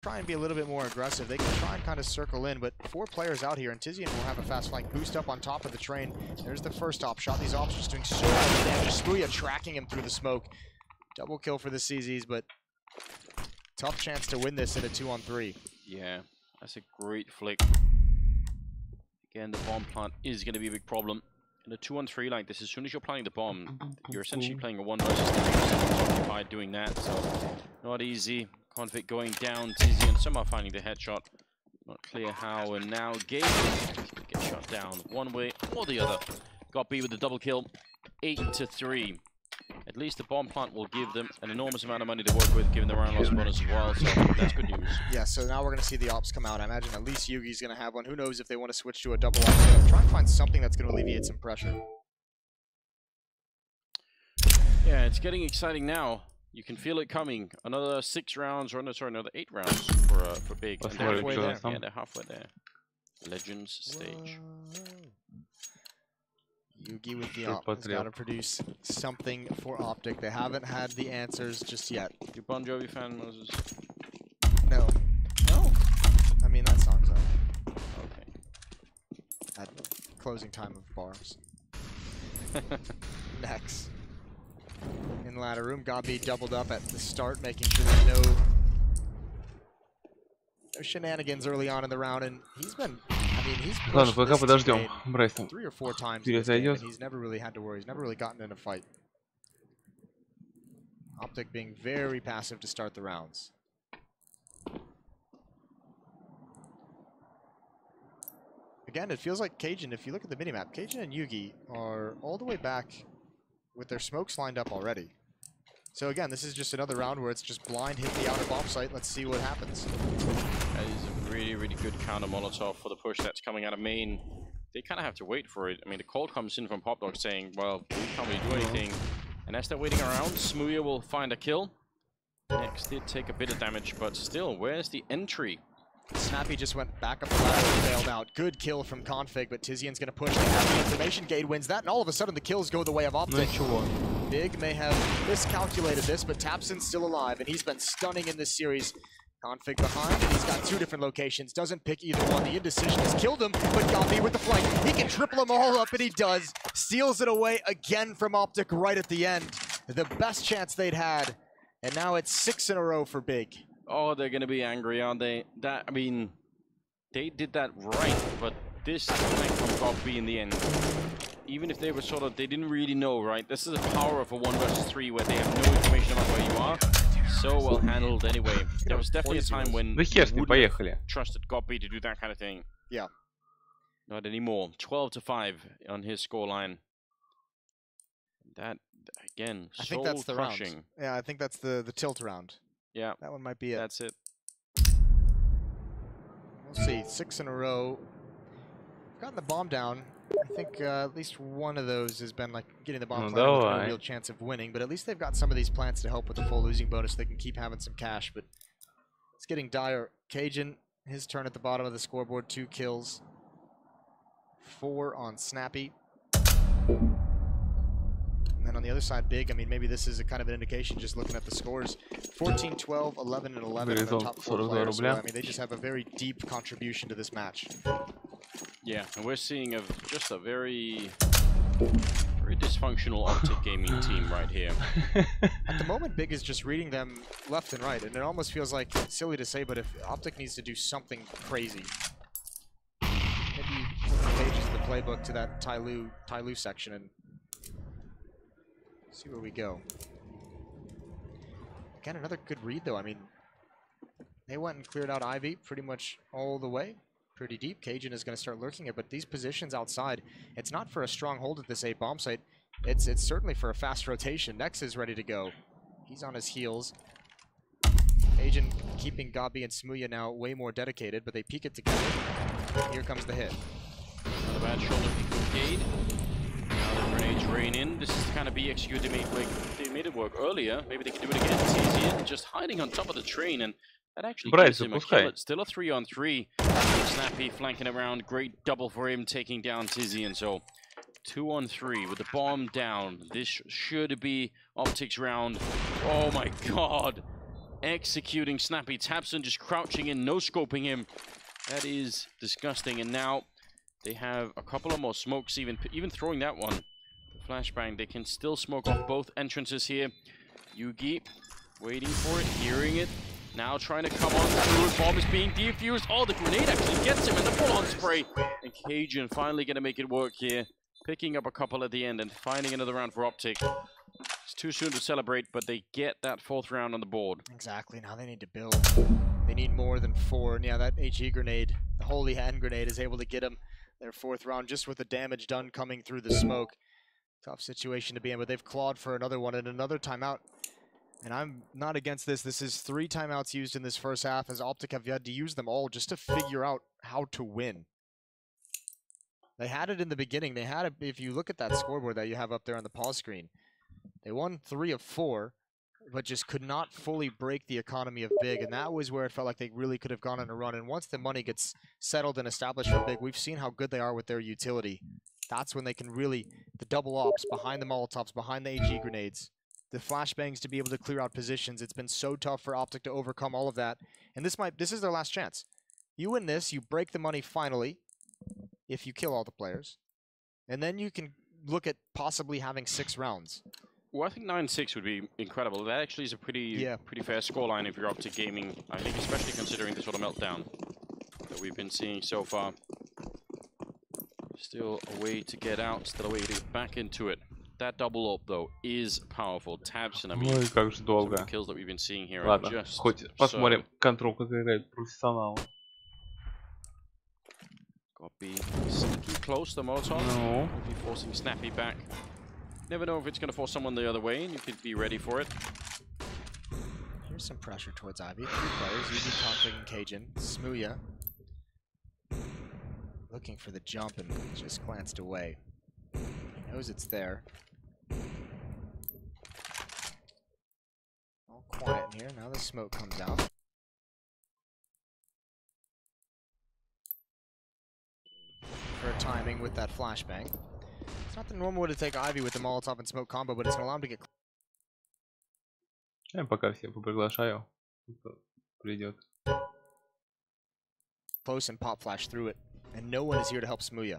try and be a little bit more aggressive. They can try and kind of circle in, but 4 players out here, and Tizian will have a fast flank boost up on top of the train. There's the first op shot. These ops just doing so much damage. Ssmuya tracking him through the smoke. Double kill for the CZs, but tough chance to win this in a 2-on-3. Yeah, that's a great flick. Again, the bomb plant is going to be a big problem. In a 2-on-3 like this, as soon as you're planting the bomb, you're essentially playing a 1 versus 3. Someone's occupied doing that, so not easy. Config going down, Tizian somehow finding the headshot. Not clear how, and now Gabe gets shot down one way or the other. Got B with the double kill, 8-3. At least the bomb plant will give them an enormous amount of money to work with, given the round loss bonus as well, so that's good news. Yeah, so now we're going to see the ops come out. I imagine at least Yugi's going to have one. Who knows if they want to switch to a double op. So try and find something that's going to alleviate some pressure. Yeah, it's getting exciting now. You can feel it coming. Another 6 rounds, or no, sorry, another 8 rounds for Big. And they're halfway there. Yeah, they're halfway there. Legends stage. Yugi with the op has got to produce something for Optic. They haven't had the answers just yet. You Bon Jovi fan, Moses? No. No? I mean, that song's up. Okay. At closing time of bars. Next. In the ladder room, Gabi doubled up at the start, making sure there's no shenanigans early on in the round, and he's been, I mean, he's pushed this teammate 3 or 4 times in this game, and he's never really had to worry. He's never really gotten in a fight. Optic being very passive to start the rounds. Again, it feels like Cajun, if you look at the minimap, Cajun and Yugi are all the way back with their smokes lined up already. So again, this is just another round where it's just blind hit the outer bomb site. Let's see what happens. That is a really, really good counter Molotov for the push that's coming out of main. They kind of have to wait for it. I mean, the call comes in from Popdog saying, well, we can't really do anything. And as they're waiting around, Ssmuya will find a kill. Next did take a bit of damage, but still, where's the entry? Snappy just went back up the ladder and failed out. Good kill from Config, but Tizian's going to push. They have the information. Gade wins that, and all of a sudden the kills go the way of Optic. Big may have miscalculated this, but Tapson's still alive, and he's been stunning in this series. Config behind, and he's got 2 different locations. Doesn't pick either one. The indecision has killed him, but Gabi with the flank. He can triple them all up, and he does. Steals it away again from Optic right at the end. The best chance they'd had, and now it's 6 in a row for Big. Oh, they're going to be angry, aren't they? That, I mean, they did that right, but this flank from Gabi in the end, even if they were sort of, they didn't really know, right? This is the power of a 1 versus 3 where they have no information about where you are. So well handled anyway. There was definitely a time when you wouldn't trusted Gabi to do that kind of thing. Yeah. Not anymore. 12-5 on his scoreline. That, again, I think that's the round. Yeah, I think that's the tilt round. Yeah. That one might be it. That's it. We'll see. 6 in a row. Gotten the bomb down. I think at least one of those has been like getting the bomb planted with no real chance of winning, but at least they've got some of these plants to help with the full losing bonus. They can keep having some cash, but it's getting dire. Cajun, his turn at the bottom of the scoreboard, 2 kills. 4 on Snappy. And then on the other side, Big, I mean, maybe this is a kind of an indication just looking at the scores. 14, 12, 11, and 11 are the top 4 players. So, I mean, they just have a very deep contribution to this match. Yeah, and we're seeing just a very dysfunctional Optic gaming team right here. At the moment, Big is just reading them left and right, and it almost feels like silly to say, but if Optic needs to do something crazy, maybe pages the playbook to that Tyloo section and see where we go. Again, another good read, though. I mean, they went and cleared out Ivy pretty much all the way. Pretty deep. Cajun is going to start lurking it, but these positions outside, it's not for a strong hold at this A bomb site. It's certainly for a fast rotation. Nex is ready to go. He's on his heels. Cajun keeping Gabi and Ssmuya now way more dedicated, but they peek it together. Here comes the hit. Another bad shoulder pick from Gade. Now the grenades rain in. This is the kind of be executed. They made it work earlier. Maybe they can do it again. It's easier. Just hiding on top of the train, and that actually gives him a kill. It's still a 3-on-3. Snappy flanking around. Great double for him, taking down Tizian. So 2-on-3 with the bomb down. This should be Optic's round. Oh my god. executing Snappy. tabseN just crouching in, no-scoping him. That is disgusting. And now they have a couple of more smokes, even throwing that one. Flashbang, they can still smoke off both entrances here. Yugi waiting for it, hearing it. Now trying to come on through. Bomb is being defused. Oh, the grenade actually gets him, and the full-on spray. And Cajun finally going to make it work here. Picking up a couple at the end and finding another round for Optic. It's too soon to celebrate, but they get that 4th round on the board. Exactly. Now they need to build. They need more than 4. And yeah, that HE grenade, the Holy Hand grenade, is able to get them their 4th round just with the damage done coming through the smoke. Tough situation to be in, but they've clawed for another one and another timeout. And I'm not against this. This is 3 timeouts used in this first half, as Optic have had to use them all just to figure out how to win. They had it in the beginning. They had it, if you look at that scoreboard that you have up there on the pause screen, they won 3 of 4, but just could not fully break the economy of Big. And that was where it felt like they really could have gone on a run. And once the money gets settled and established for Big, we've seen how good they are with their utility. That's when they can really, the double ops, behind the Molotovs, behind the HE grenades, the flashbangs to be able to clear out positions. It's been so tough for Optic to overcome all of that. And this is their last chance. You win this, you break the money finally, if you kill all the players. And then you can look at possibly having 6 rounds. Well, I think 9-6 would be incredible. That actually is a pretty fair scoreline if you're Optic Gaming. I think especially considering the sort of meltdown that we've been seeing so far. Still a way to get out, still a way to get back into it. That double up, though, is powerful. tabseN, I mean, Ну и как же долго. some of the kills that we've been seeing here Ладно, are just хоть посмотрим контрол, как играет профессионал. Got to be sneaky close to Molotov. No. Could be forcing Snappy back. Never know if it's going to force someone the other way, and you could be ready for it. Here's some pressure towards Ivy. 3 players, Yugi, Config, and Cajun. Smooya looking for the jump and just glanced away. He knows it's there. All quiet in here. Now the smoke comes out. For timing with that flashbang. It's not the normal way to take Ivy with the Molotov and smoke combo, but it's going to allow him to get... Я пока всех поприглашаю. Кто придет. Close and pop flash through it. And no one is here to help Smooya.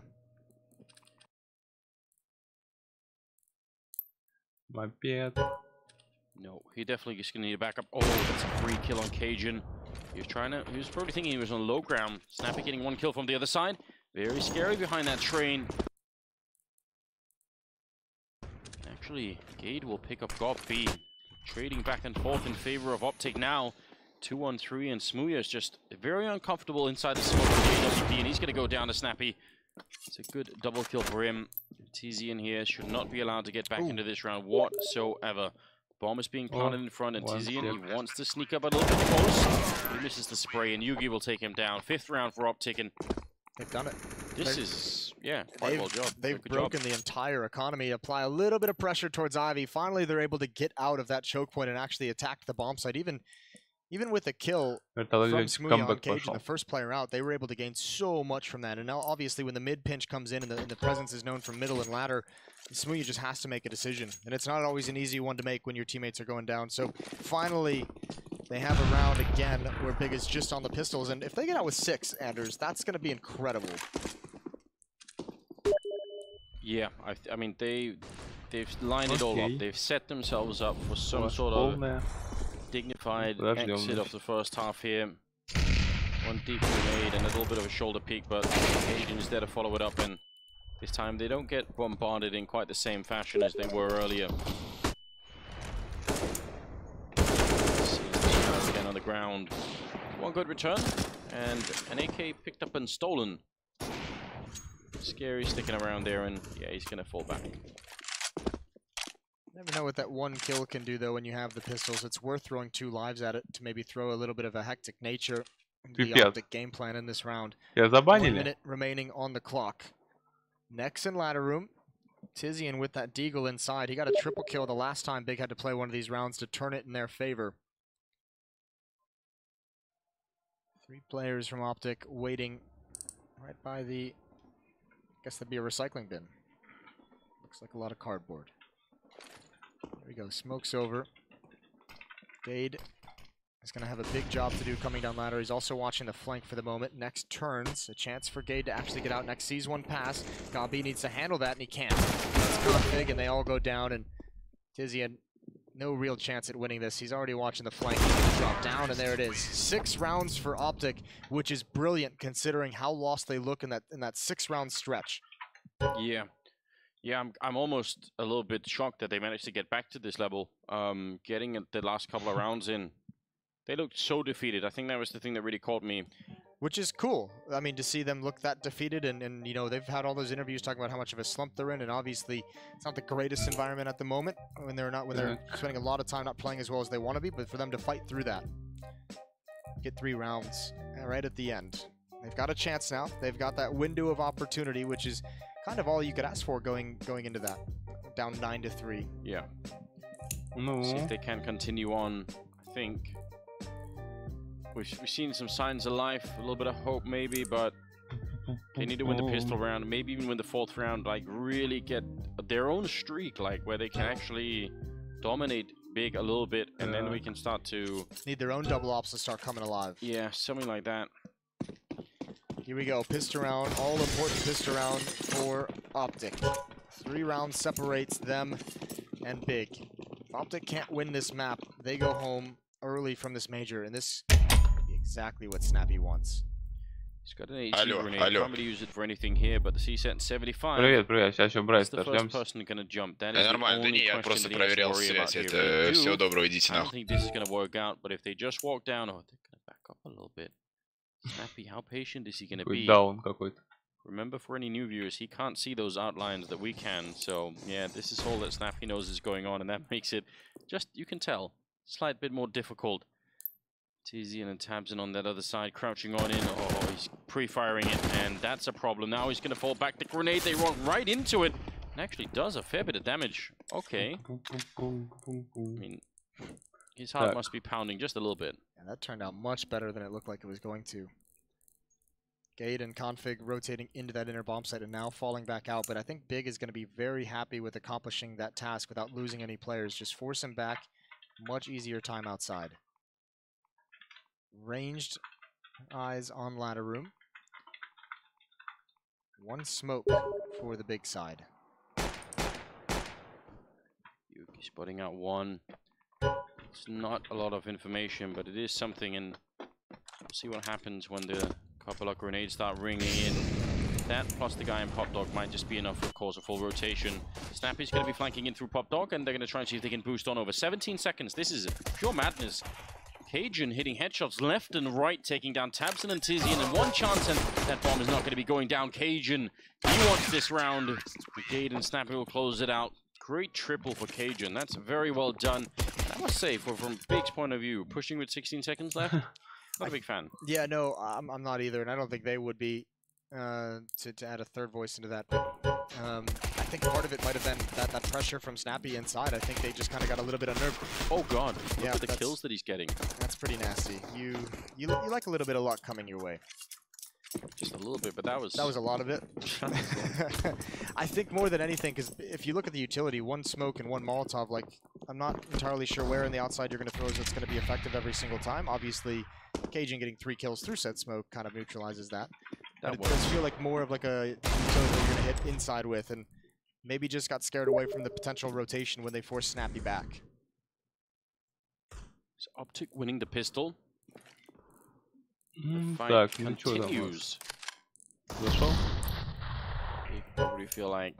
Moped. No, he definitely is going to need a backup. Oh, that's a free kill on Cajun. He was probably thinking he was on low ground. Snappy getting 1 kill from the other side. Very scary behind that train. Actually, Gade will pick up Gob B. Trading back and forth in favor of Optic now. 2-on-3, and Smooya is just very uncomfortable inside the smoke of JWP, and he's going to go down to Snappy. It's a good double kill for him. TZ in here should not be allowed to get back into this round whatsoever. Bomb is being planted in front, and TZ he wants to sneak up a little bit close. He misses the spray, and Yugi will take him down. 5th round for Optic, and they've done it. This is, yeah, quite well job. They've broken the entire economy. Apply a little bit of pressure towards Ivy. Finally, they're able to get out of that choke point and actually attack the bomb site. Even with a kill from Smooya on Cajun, the first player out, they were able to gain so much from that. And now, obviously, when the mid pinch comes in and the presence is known from middle and ladder, Smooya just has to make a decision. And it's not always an easy one to make when your teammates are going down. So, finally, they have a round again where Big is just on the pistols. And if they get out with 6, Anders, that's going to be incredible. Yeah, I mean, they've lined it all up. They've set themselves up for some sort of dignified exit of the first half here. 1 deep grenade and a little bit of a shoulder peek, but Cajun is there to follow it up, and this time they don't get bombarded in quite the same fashion as they were earlier. Again on the ground. 1 good return, and an AK picked up and stolen. Scary sticking around there, and yeah, he's gonna fall back. Never know what that 1 kill can do, though, when you have the pistols. It's worth throwing 2 lives at it to maybe throw a little bit of a hectic nature into the Optic game plan in this round. 1 minute remaining on the clock. Next in ladder room, Tizian with that deagle inside. He got a triple kill the last time Big had to play one of these rounds to turn it in their favor. 3 players from Optic waiting right by the, I guess that'd be a recycling bin. Looks like a lot of cardboard. There we go, smoke's over. Gade He's going to have a big job to do coming down ladder. He's also watching the flank for the moment. Next turns, a chance for Gade to actually get out. Next sees one pass. Gabi needs to handle that, and he can't. That's Config, and they all go down, and Tizian, no real chance at winning this. He's already watching the flank. Drop down, and there it is. 6 rounds for Optic, which is brilliant considering how lost they look in that 6-round stretch. Yeah. Yeah, I'm almost a little bit shocked that they managed to get back to this level. Getting the last couple of rounds in. They looked so defeated. I think that was the thing that really caught me. Which is cool. I mean, to see them look that defeated, and you know, they've had all those interviews talking about how much of a slump they're in, and obviously it's not the greatest environment at the moment when they're spending a lot of time not playing as well as they want to be, but for them to fight through that. Get 3 rounds right at the end. They've got a chance now. They've got that window of opportunity, which is kind of all you could ask for going into that. Down 9-3. Yeah. See if they can continue on, I think. We've seen some signs of life, a little bit of hope maybe, but they need to win the pistol round, maybe even win the 4th round, like really get their own streak, like where they can actually dominate big a little bit, and then we can start to... Need their own double ops to start coming alive. Yeah, something like that. Here we go, pistol round, all important pistol round for Optic. 3 rounds separates them and Big. If Optic can't win this map, they go home early from this major, and this is exactly what Snappy wants. He's got an AG grenade, can't really use it for anything here, but the C-set 75. Привет, сейчас еще Брайс the first person gonna jump. That is нормально, да не, я просто проверял связь, это всего доброго, идите I don't нахуй. think this is gonna work out, but if they just walk down, oh, they're gonna back up a little bit. Snappy, how patient is he gonna be? Даун какой-то. Remember, for any new viewers, he can't see those outlines that we can, so yeah, this is all that Snappy knows is going on, and that makes it just, you can tell, slight bit more difficult. Tizian and Tabsin on that other side, crouching on in. Oh, he's pre-firing it, and that's a problem. Now he's going to fall back. The grenade, they run right into it. And actually does a fair bit of damage. Okay. I mean, his heart must be pounding just a little bit. Yeah, that turned out much better than it looked like it was going to. Gade and Config rotating into that inner bomb site and now falling back out, but I think Big is going to be very happy with accomplishing that task without losing any players. Just force him back. Much easier time outside. Ranged eyes on ladder room. 1 smoke for the Big side. Yuki spotting out 1. It's not a lot of information, but it is something, and we'll see what happens when the couple of grenades start ringing in. That plus the guy in Pop Dog might just be enough for cause a full rotation. Snappy's going to be flanking in through Pop Dog, and they're going to try and see if they can boost on over 17 seconds. This is pure madness. Cajun hitting headshots left and right, taking down Tabsin and Tizian, and 1 chance, and that bomb is not going to be going down. Cajun, he wants this round. Gade and Snappy will close it out. Great triple for Cajun. That's very well done. I must say, from Big's point of view, pushing with 16 seconds left, not a big fan. Yeah, no, I'm not either, and I don't think they would be to add a 3rd voice into that. I think part of it might have been that pressure from Snappy inside. I think they just kind of got a little bit unnerved. Oh god, look at the kills that he's getting. That's pretty nasty. You like a little bit of luck coming your way. Just a little bit, but that was a lot of it. I think more than anything, because if you look at the utility, 1 smoke and 1 Molotov, like, I'm not entirely sure where in the outside you're going to throw that's going to be effective every single time. Obviously, Cajun getting 3 kills through said smoke kind of neutralizes that. But it does feel like more of like a utility you're going to hit inside with, and maybe just got scared away from the potential rotation when they forced Snappy back. Is Optic winning the pistol? The fight Так, continues. Зашел? They probably feel like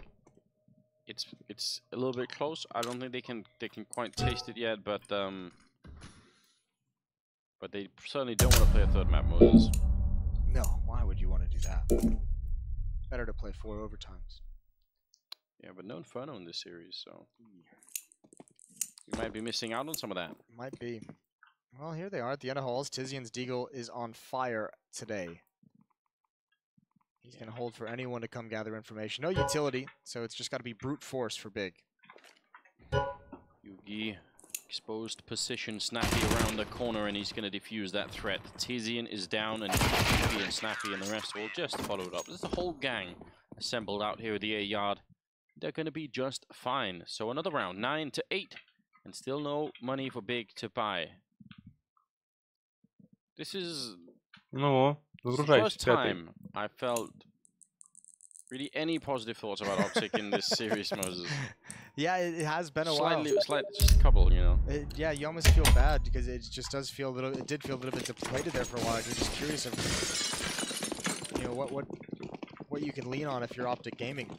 it's a little bit close. I don't think they can quite taste it yet, but they certainly don't want to play a 3rd map, Moses. No, why would you want to do that? Better to play 4 overtimes. Yeah, but no Inferno in this series, so you might be missing out on some of that. Might be. Well, here they are at the end of halls. Tizian's Deagle is on fire today. He's going to hold for anyone to come gather information. No utility, so it's just got to be brute force for Big. Yugi, exposed position, Snappy around the corner, and he's going to defuse that threat. Tizian is down, and Yugi and Snappy and the rest will just follow it up. There's the whole gang assembled out here at the A yard. They're going to be just fine. So another round, 9-8, and still no money for Big to buy. This is Ну, the загружайтесь, first time I felt really any positive thoughts about Optic in this series, Moses. Yeah, it has been a while. Just a couple, you know. Yeah, you almost feel bad because it just does feel a little. It did feel a little bit depleted there for a while. You're just curious of, you know, what you can lean on if you're Optic Gaming.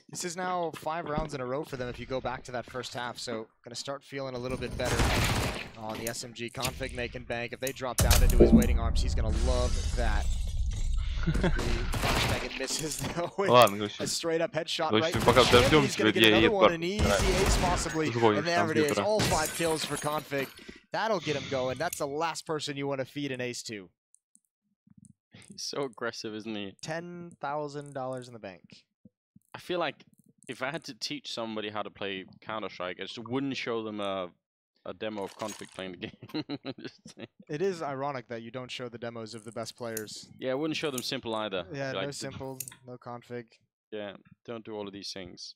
This is now 5 rounds in a row for them if you go back to that first half, so gonna start feeling a little bit better on the SMG. Config making bank. If they drop down into his waiting arms, he's gonna love that. It misses though. A straight up headshot right. He's gonna get another one, an easy ace possibly, and there it is. All 5 kills for Config. That'll get him going. That's the last person you want to feed an ace to. He's so aggressive, isn't he? $10,000 in the bank. I feel like if I had to teach somebody how to play Counter-Strike, I just wouldn't show them a demo of Config playing the game. It is ironic that you don't show the demos of the best players. Yeah, I wouldn't show them simple either. Yeah, like, no simple, no config. Yeah, don't do all of these things.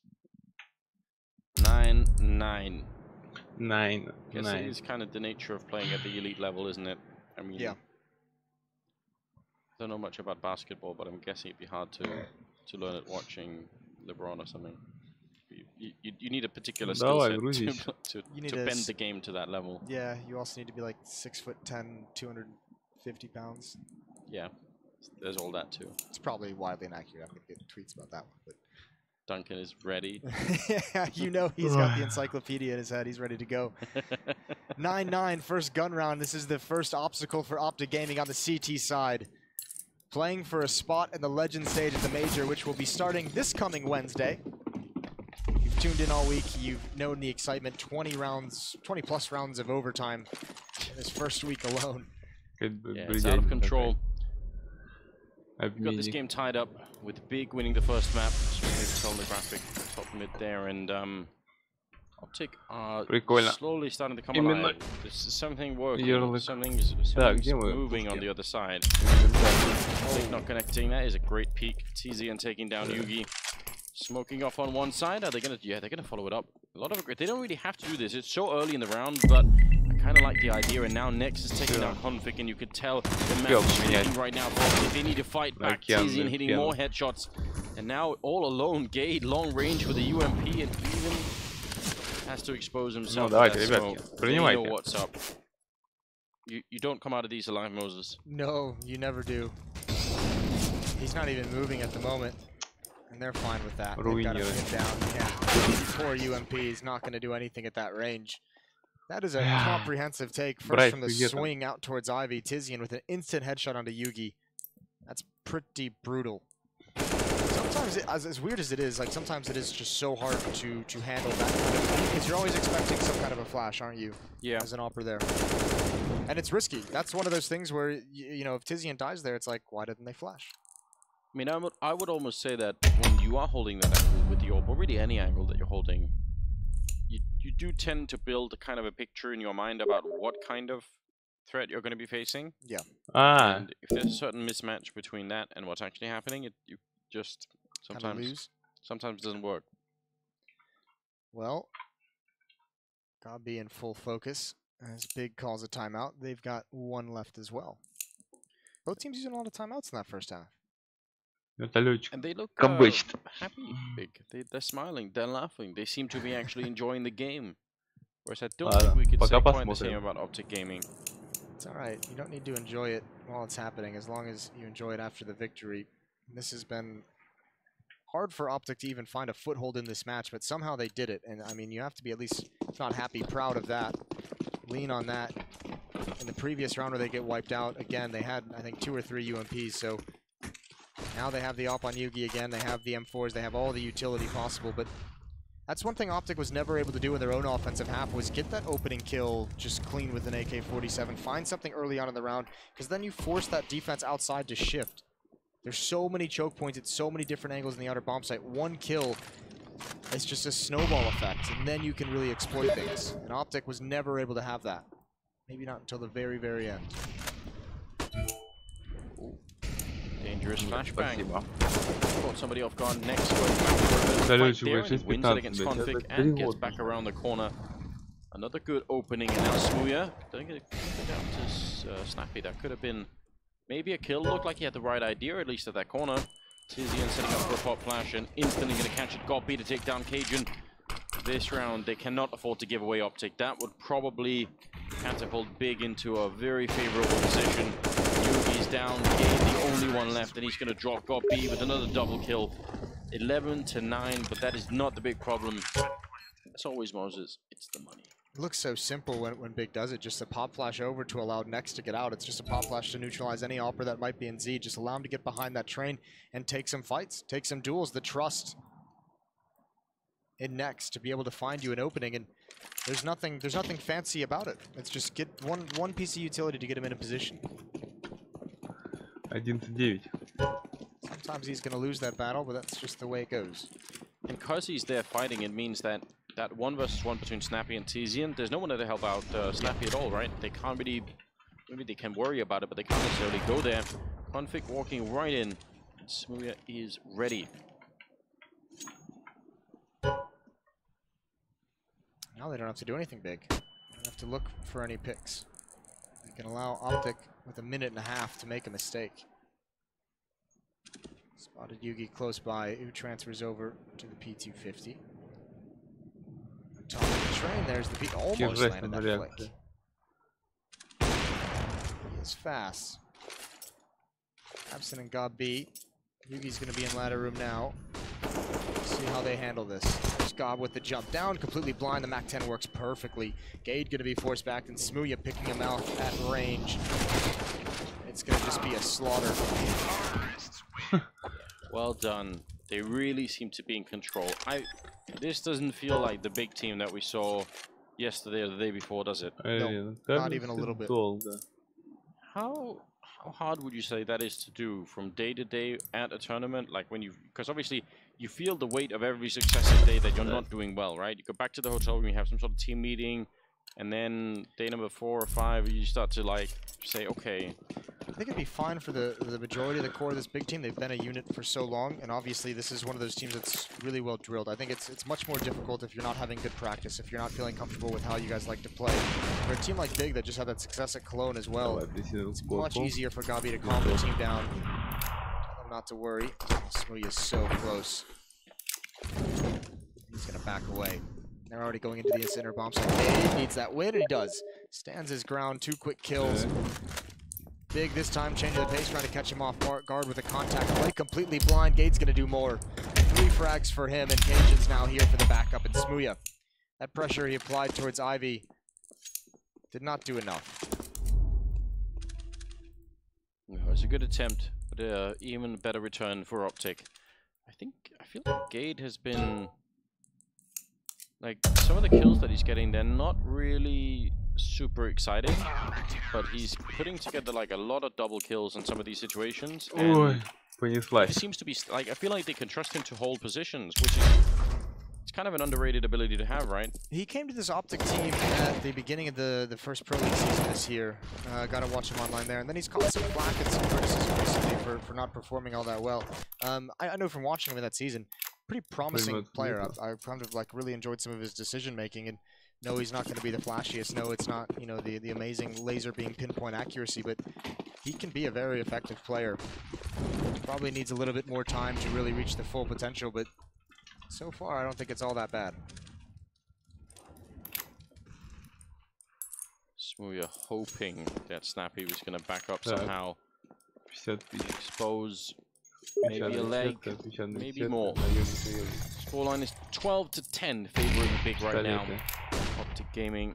9-9. 9-9. Guess it is kind of the nature of playing at the elite level, isn't it? I mean, yeah. I don't know much about basketball, but I'm guessing it'd be hard to learn it watching LeBron or something. You need a particular skill set to bend the game to that level. Yeah, you also need to be like 6'10", 250 pounds. Yeah, there's all that too. It's probably wildly inaccurate. I'm gonna get tweets about that one, but Duncan is ready. Yeah, you know he's got the encyclopedia in his head. He's ready to go. 9-9, first gun round. This is the first obstacle for Optic Gaming on the CT side. Playing for a spot in the Legend stage of the Major, which will be starting this coming Wednesday. You've tuned in all week. You've known the excitement. 20 plus rounds of overtime in this first week alone. Yeah, it's out of control. We've got this game tied up with Big winning the first map. So maybe tell the graphic top mid there, and Optic are slowly starting to come alive. There's something working. Something's moving on the other side. Optic not connecting. That is a great peek. TZN taking down Yugi. Smoking off on one side. Are they gonna? Yeah, they're gonna follow it up. A lot of they don't really have to do this. It's so early in the round, but I kind of like the idea. And now Nex is taking down Config, and you could tell the map is shaking right now. But they need to fight back. TZN hitting more headshots, and now all alone. Gade long range with the UMP, and even has to expose himself. You know what's up. You don't come out of these alive, Moses. No, you never do. He's not even moving at the moment. And they're fine with that. They've got him down. Yeah. Poor UMP is not going to do anything at that range. That is a comprehensive take. First from the swing out towards Ivy. Tizian with an instant headshot onto Yugi. That's pretty brutal. Sometimes, as weird as it is, like sometimes it is just so hard to handle that kind of thing, because you're always expecting some kind of a flash, aren't you? Yeah. As an opper there. And it's risky. That's one of those things where, you know, if Tizian dies there, it's like, why didn't they flash? I mean, I would almost say that when you are holding that angle with the orb, or really any angle that you're holding, you do tend to build a kind of a picture in your mind about what kind of threat you're going to be facing. Yeah. And if there's a certain mismatch between that and what's actually happening, you just sometimes it doesn't work. Well, gotta be in full focus as Big calls a timeout. They've got one left as well. Both teams using a lot of timeouts in that first half. And they look happy, Big. They're smiling, they're laughing. They seem to be actually enjoying the game. Whereas I don't think we could say quite the same about Optic Gaming. It's alright. You don't need to enjoy it while it's happening, as long as you enjoy it after the victory. This has been hard for Optic to even find a foothold in this match, but somehow they did it. And I mean, you have to be at least, if not happy, proud of that. Lean on that. In the previous round where they get wiped out, again, they had, I think, 2 or 3 UMPs, so now they have the op on Yugi again, they have the M4s, they have all the utility possible, but that's one thing Optic was never able to do in their own offensive half, was get that opening kill just clean with an AK-47, find something early on in the round, because then you force that defense outside to shift. There's so many choke points at so many different angles in the outer bomb site. One kill is just a snowball effect, and then you can really exploit things. And Optic was never able to have that. Maybe not until the very, very end. Dangerous flashbang. Caught somebody off guard. Next going back for a fight there, and wins it against Config and gets back around the corner. Another good opening, and now Smooya Down to Snappy. That could have been maybe a kill. Looked like he had the right idea, at least at that corner. Tizian setting up for a pop flash and instantly going to catch it. Goppy to take down Cajun. This round, they cannot afford to give away Optic. That would probably catapult Big into a very favorable position. Yugi's down, Gade the only one left, and he's going to drop Goppy with another double kill. 11 to 9, but that is not the big problem. As always, Moses, it's the money. It looks so simple when Big does it. Just a pop flash over to allow Next to get out. It's just a pop flash to neutralize any Opera that might be in Z. Just allow him to get behind that train and take some fights, take some duels. The trust in Next to be able to find you an opening, and there's nothing fancy about it. It's just get one piece of utility to get him in a position. 1-9. Sometimes he's going to lose that battle, but that's just the way it goes. And because he's there fighting, it means that 1 versus 1 between Snappy and Tizian, there's no one there to help out Snappy at all, right? They can't really, maybe they can worry about it, but they can't necessarily go there. Config walking right in. Smooya is ready. Now they don't have to do anything big. They don't have to look for any picks. They can allow Optic with 1.5 minutes to make a mistake. Spotted Yugi close by, who transfers over to the P250. Top of the train, there's the P. Almost landed that flick. He is fast. Absent and God B. Yugi's going to be in ladder room now. See how they handle this. There's Gob with the jump down, completely blind. The Mac 10 works perfectly. Gade going to be forced back, and Smooya picking him out at range. It's going to just be a slaughter. Well done. They really seem to be in control. This doesn't feel like the big team that we saw yesterday or the day before, does it? No, not even a little bit. How hard would you say that is to do from day to day at a tournament? Like when because obviously you feel the weight of every successive day that you're not doing well, right? You go back to the hotel room, you have some sort of team meeting, and then day number 4 or 5, you start to like say, okay. I think it'd be fine for the majority of the core of this big team. They've been a unit for so long, and obviously this is one of those teams that's really well drilled. I think it's much more difficult if you're not having good practice, if you're not feeling comfortable with how you guys like to play. For a team like Big that just had that success at Cologne as well, it's much easier for Gabi to calm the team down. Tell them not to worry. Smooya is so close. He's gonna back away. They're already going into the incinerator bomb site. He needs that win, and he does. Stands his ground, 2 quick kills. Big this time, changing the pace, trying to catch him off guard with a contact play. Completely blind. Gade's going to do more. 3 frags for him, and Cajun's now here for the backup. And Smooya, that pressure he applied towards Ivy did not do enough. No, it was a good attempt, but even better return for Optic. I feel like Gade has been, like, some of the kills that he's getting, they're not really super exciting, but he's putting together like a lot of double kills in some of these situations. And it seems to be like, I feel like they can trust him to hold positions, which is it's kind of an underrated ability to have, right? He came to this Optic team at the beginning of the first Pro League season this year. Got to watch him online there, and then he's caught some flack and some criticism recently for not performing all that well. I know from watching him in that season, pretty promising player. I kind of like really enjoyed some of his decision making, and no, he's not going to be the flashiest. No, it's not, you know, the amazing laser beam pinpoint accuracy, but he can be a very effective player. Probably needs a little bit more time to really reach the full potential, but so far I don't think it's all that bad. Smooya hoping that Snappy was going to back up somehow. Expose maybe a leg, maybe more. Scoreline is 12 to 10 favoring Big right now. Optic Gaming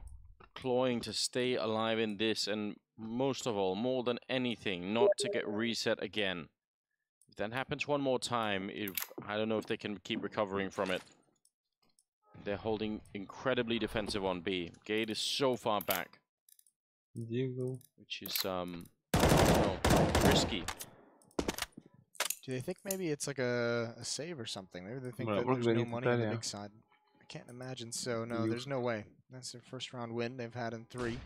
clawing to stay alive in this, and most of all, more than anything, not to get reset again. If that happens one more time, I don't know if they can keep recovering from it. They're holding incredibly defensive on B. Gade is so far back, which is risky. Do they think maybe it's like a save or something? Maybe they think that there's no money on the big side. I can't imagine so. No, there's no way. That's their first round win they've had in 3.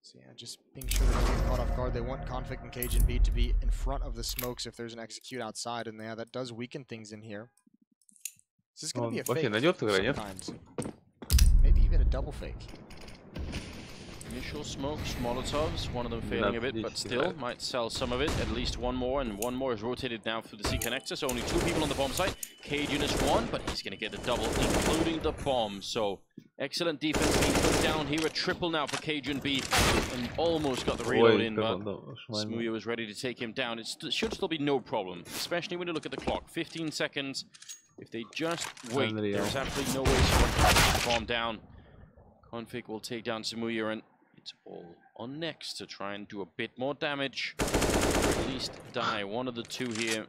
So yeah, just being sure they don't get caught off guard. They want Config and Cajun B to be in front of the smokes if there's an execute outside, and yeah, that does weaken things in here. Is this going to be a fake sometimes? Maybe even a double fake. Initial smokes, Molotovs, one of them failing a bit, but still might sell some of it. At least one more, and one more is rotated now through the C connector. So only 2 people on the bomb site. Cajun is 1, but he's going to get a double, including the bomb. So excellent defense being put down here. A triple now for Cajun B, and almost got the reload in, but Smooya was ready to take him down. It should still be no problem, especially when you look at the clock. 15 seconds. If they just wait, there's absolutely no way someone can get the bomb down. Config will take down Smooya, and it's all on Next to try and do a bit more damage, or at least die. One of the 2 here.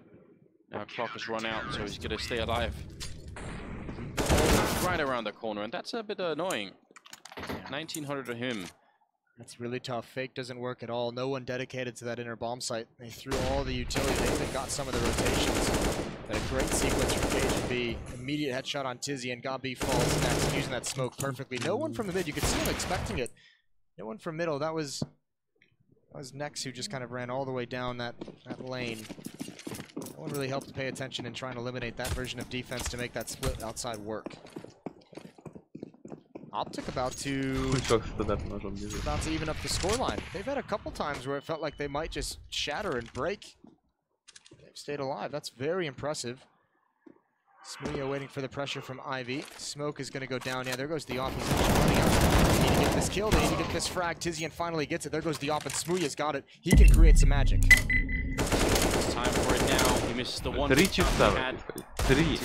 Now clock has run out, so he's going to stay alive. Right around the corner, and that's a bit annoying. 1900 to him. That's really tough. Fake doesn't work at all. No one dedicated to that inner bomb site. They threw all the utility. They even got some of the rotations. But a great sequence from Cajun B. Immediate headshot on Tizian. Gabi falls next, using that smoke perfectly. No one from the mid. You could see him expecting it. No one from middle. That was Nex, who just kind of ran all the way down that lane. No one really helped pay attention in trying to eliminate that version of defense to make that split outside work. Optic about to even up the scoreline. They've had a couple times where it felt like they might just shatter and break. They've stayed alive. That's very impressive. Smooya waiting for the pressure from Ivy. Smoke is going to go down. Yeah, there goes the op. He's running out. They need to get this kill. They need to get this frag. Tizian finally gets it. There goes the op, and Smooya's got it. He can create some magic. It's time for it now. He misses the one. 3 часа. 3.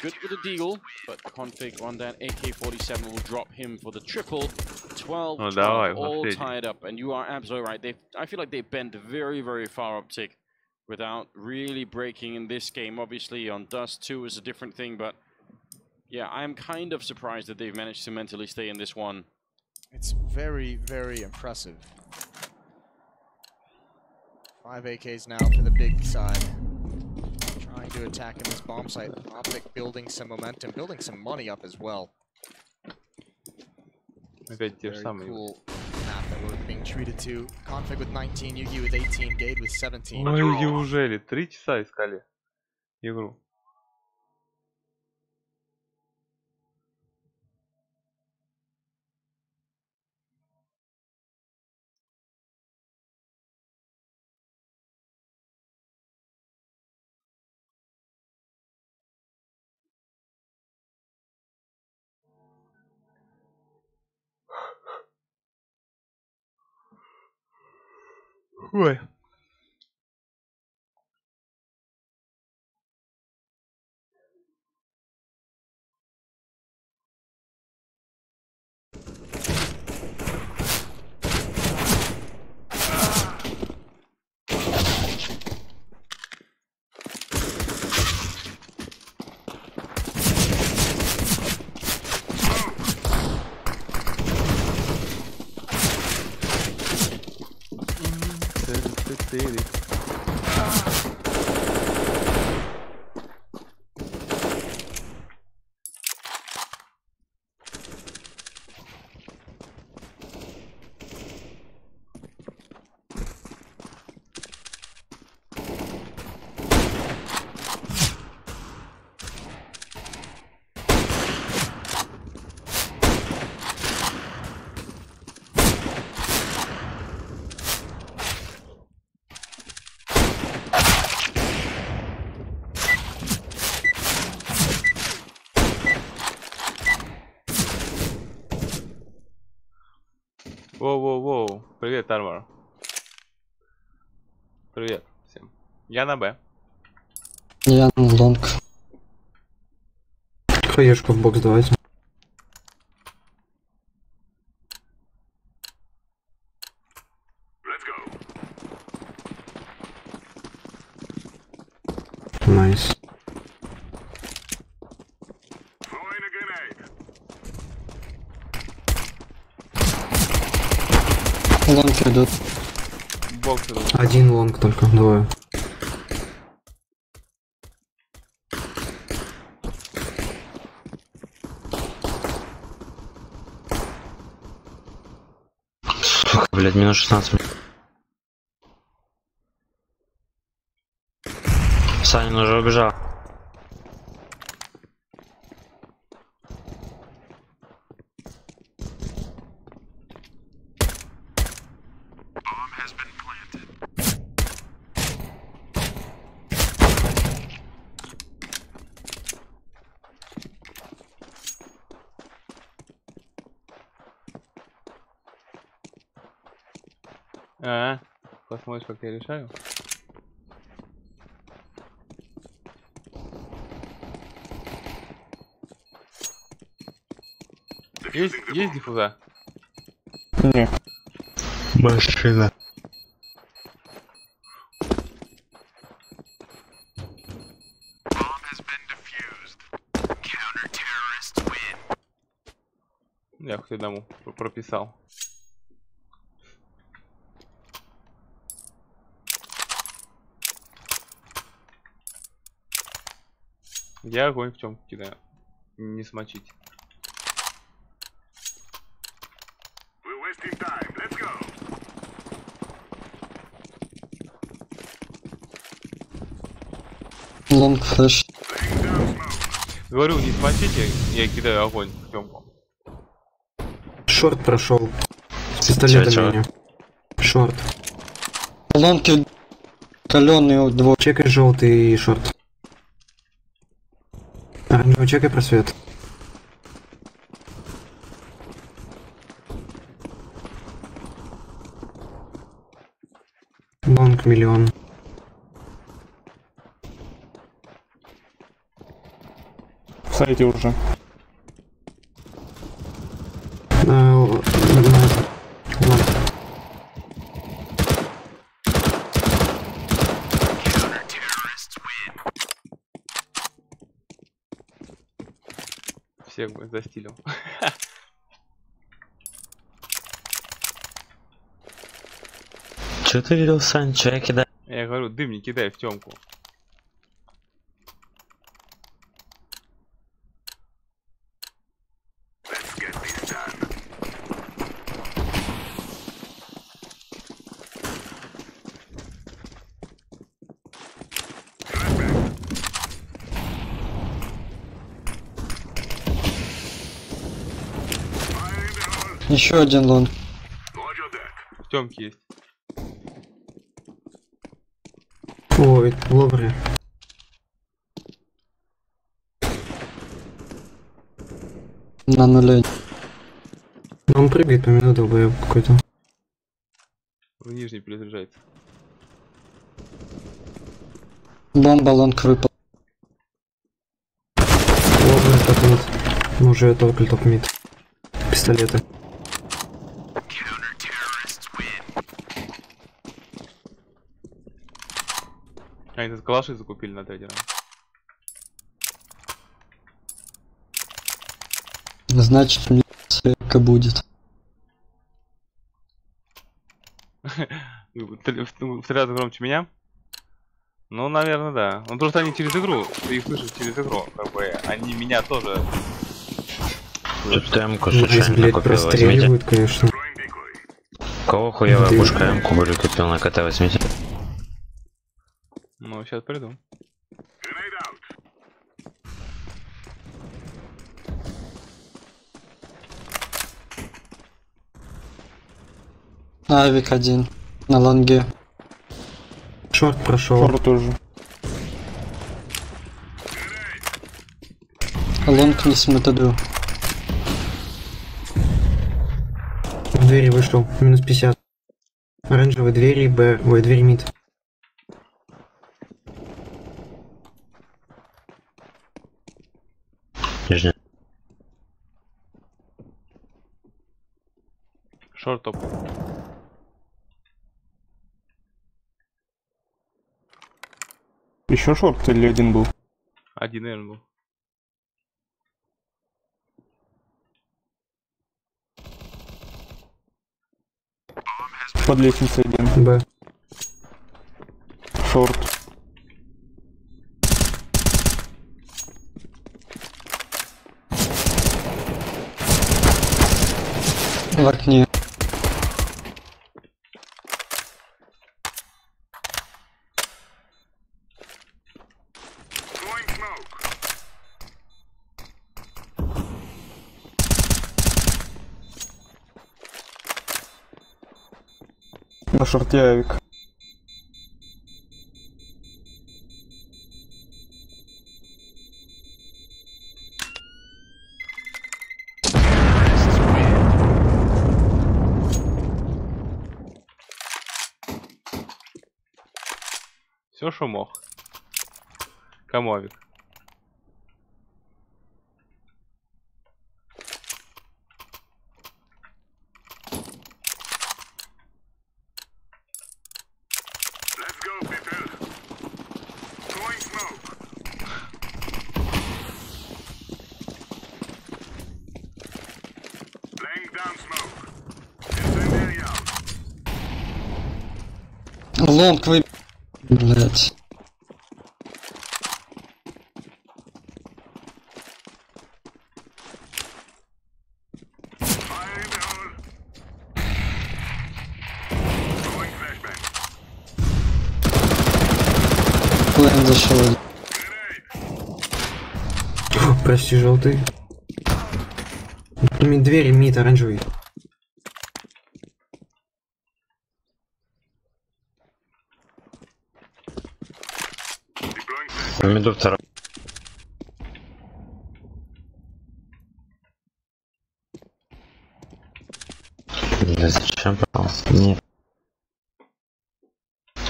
Good with the deagle, but Config on that AK-47 will drop him for the triple. 12, 12 all tied up, and you are absolutely right. I feel like they bent very, very far Optic without really breaking in this game. Obviously, on Dust 2 is a different thing, but yeah, I'm kind of surprised that they've managed to mentally stay in this one. It's very, very impressive. 5 AKs now for the big side. Trying to attack in this bomb site. Optic building some momentum, building some money up as well. Very cool map that we're being treated to. Config with 19, Yugi with 18, Gade with 17. Ну неужели? 3 часа искали игру. Ой. Воу-воу-воу. Привет, Армор. Привет всем. Я на Б. Я на лонг. Хаешку в бокс давайте. Найс. Лонг идут. Бокс идут. Один лонг только, двое. Сука, блядь, минус 16. Санин уже убежал. Посмотришь, как я решаю. Есть диффуза? Не. Машина. Я хоть одному прописал. Я огонь в чем кидаю. Не смочить. Лонг флеш. Говорю, не смочите, я кидаю огонь в темку. Шорт прошел. С пистолетом меня. Шорт. Лонги каленый двор. Чекай желтый и шорт. Оранжевый чекай просвет. Лонг миллион. В сайте уже. Всех бы застилил. Че ты видел, Сань? Че я кидаю? Я говорю, дым не кидай в темку. Еще один лонг. В темке есть. Ой, лобри. На нуле. Он прыгает по минуту, долбоёб какой-то. В нижний перезаряжается. Бомба лонг выпал. Лобри топ-мид. Уже только топ-мид. Пистолеты. А, это калаши закупили на трейдера. Значит, мне ссылка будет. В 3 раза громче меня? Ну, наверное, да. Ну, просто они через игру. Ты их слышишь через игру. Как бы они меня тоже. Тут М-ку Здесь, случайно блядь, купил, возьмите. простреливают, конечно. Кого хуевая пушка М-ку были купил на КТ, возьмите. Ну, сейчас приду. Авик один. На лонге. Шорт прошел. Шорт тоже. Лонг не смотрю. В двери вышел. Минус 50. Оранжевые двери, Б. Ой, двери мид. Нижняя. Шорт топ. Еще шорт или один был? Один, наверное, был. Под лестницей один. Б. Шорт. В окне. На шорте авик. Все, что мог. Камовик. Лонг вы... Блять. План зашел. Прости, желтый. Двери мид оранжевый. В меду второй. Бля, зачем, пожалуйста? Нет.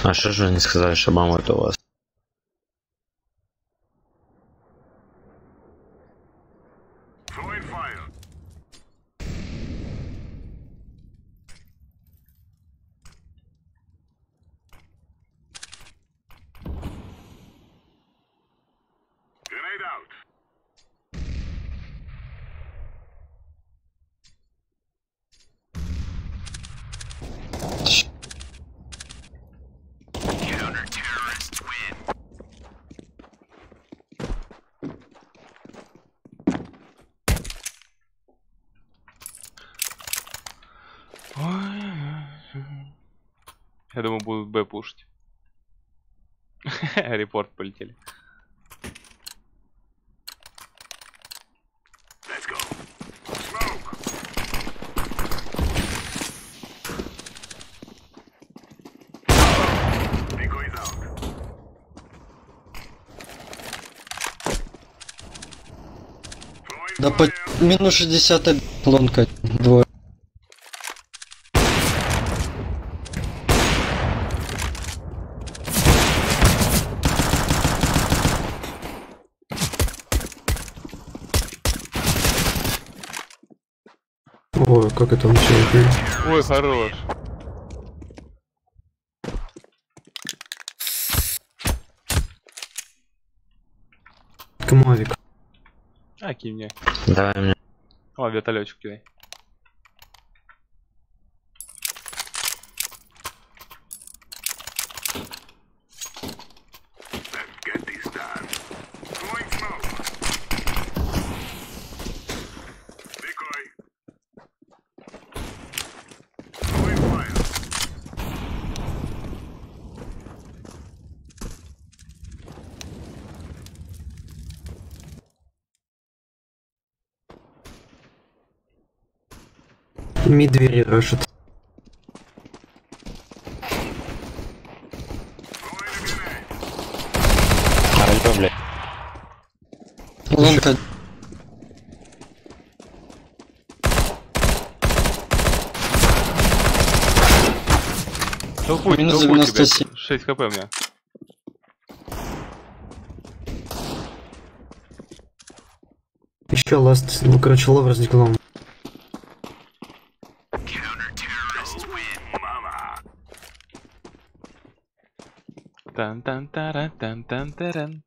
А что же вы не сказали, что мама это у вас? Я думаю, будут Б пушить. Репорт полетели. Да по минус 60 лонка двое. Ой, как это он все. Ой, хорош. Камовик. А, кинь мне. Давай мне. О, вертолетчик кидай. Мид двери рашит. Алло, блядь. Лонка. Толпуй, Минус толпуй 97. тебя. 6 хп у меня. Еще ласт, ну короче, ловер с диглом. Тан-тан-тара-тан-тан-таран.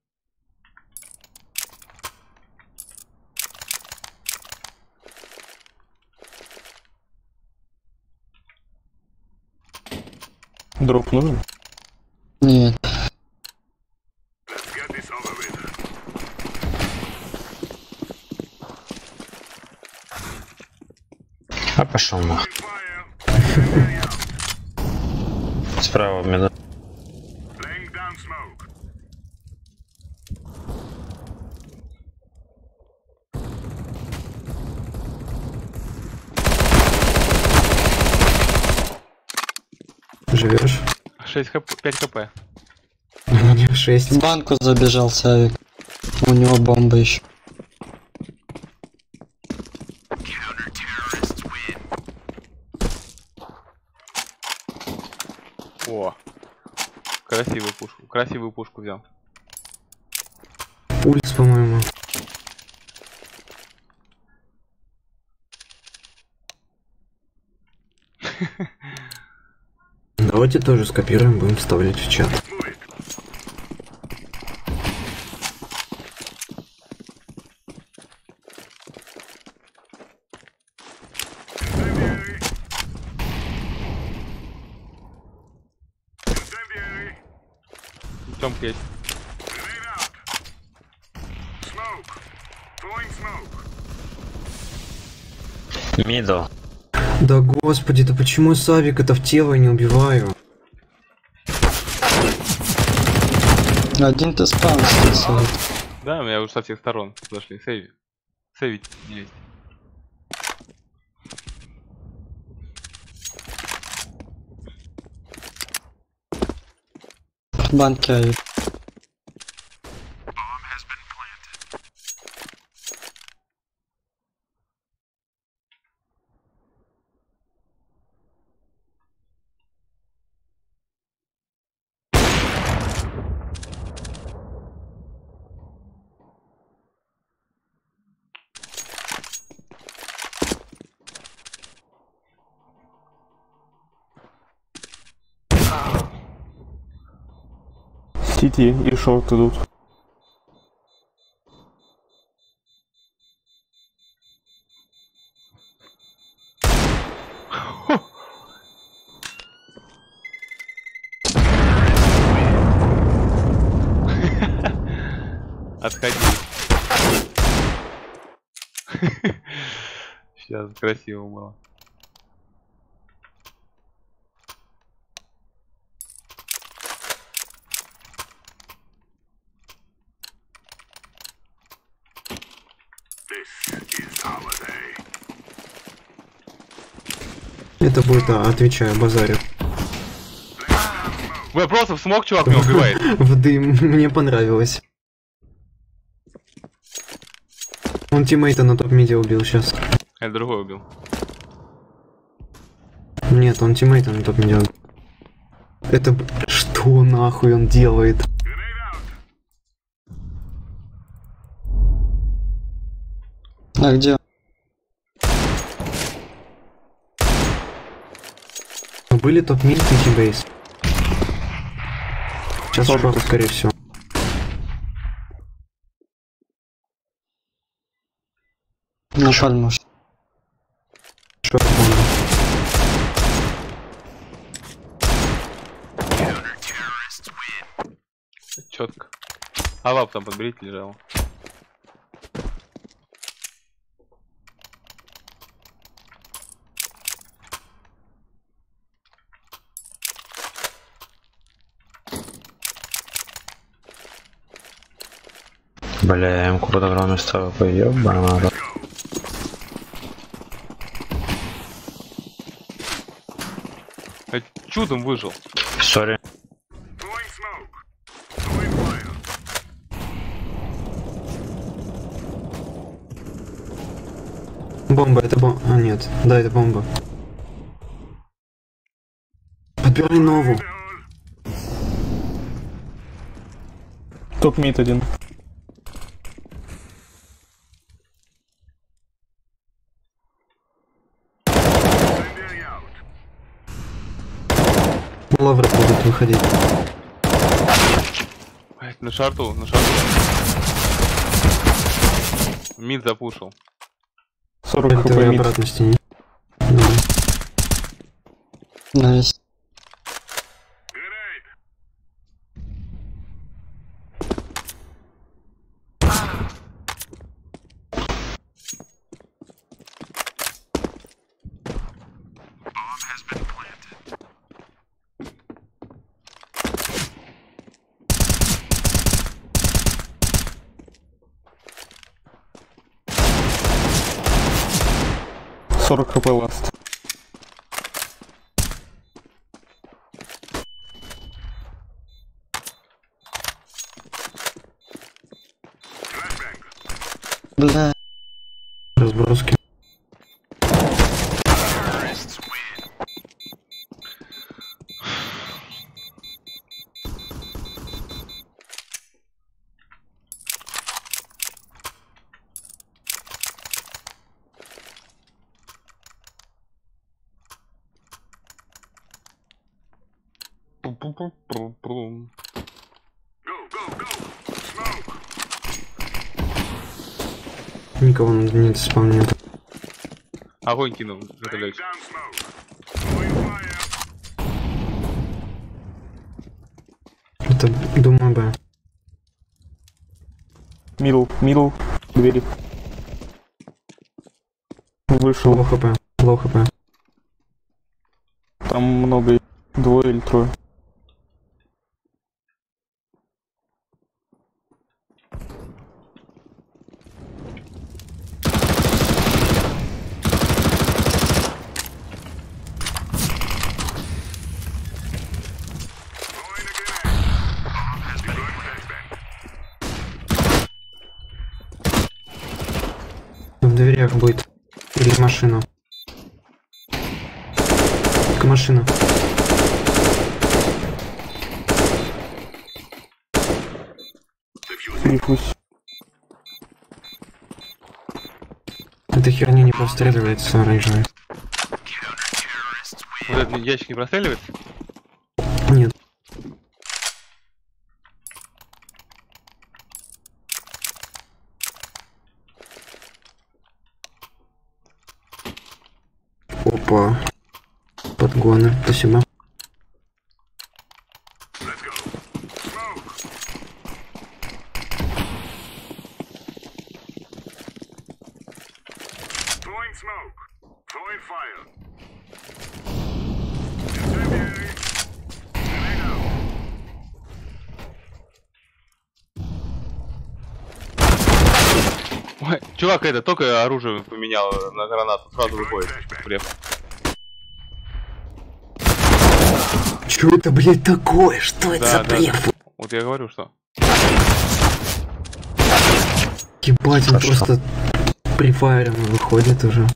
Дроп нужен? Нет. А пошел нахуй. Справа в меду. Живешь? 6 хп, 5 хп. У меня 6. В банку забежал Савик. У него бомба еще. О. Красивую пушку взял. Ульс, по-моему. Давайте тоже скопируем, будем вставлять в чат. Тёмка есть. Мидл. Да господи, да почему Савик это в тело не убиваю? Один ты спам стоит. Да, меня уже со всех сторон зашли. Сейвить есть. Банки ают. Сити и шорт идут. Отходи. Сейчас красиво было. Это будет, отвечаю, базарю. Вы просто в смог чувак меня убивает. В дым, мне понравилось. Он тиммейта на топ-миде убил сейчас. Это другой убил. Нет, он тиммейта на топ-миде убил. Это... Что нахуй он делает? А где? Были топ-мид и тимбейс. Сейчас шорт, скорее всего. На пальму. Шорт, Четко. А лап там подберите лежал. Бля, я им круто громе стало поёбано. Чудом выжил. Сори. Бомба, это бомба. А, нет. Да, это бомба. Подбирай новую. Топ-мид один. Лавры будут выходить. На шарту. Мид запушил. 40 хп Это мид. обратно стени. Найс. хп ласт. Бля. Разброски. Прум-пум-пум-пум-пум. Никого не заспавнил. Огонь кинул, готовляюсь. Это, думаю, Б. Мидл, двери. Вышел. Лоу хп. Лоу хп. Там много, 2 или 3. В дверях будет. Или машина. Только машина. Припусть. Эта херня не простреливается оранжевой. Вот этот ящик не простреливается? Нет. Опа. Подгоны. Спасибо. Ой, чувак, это только оружие поменял на гранату, сразу выходит. Преф. Чё это, блядь, такое? Что это за преф? Вот я говорю, что. Ебать, он просто префайром выходит уже.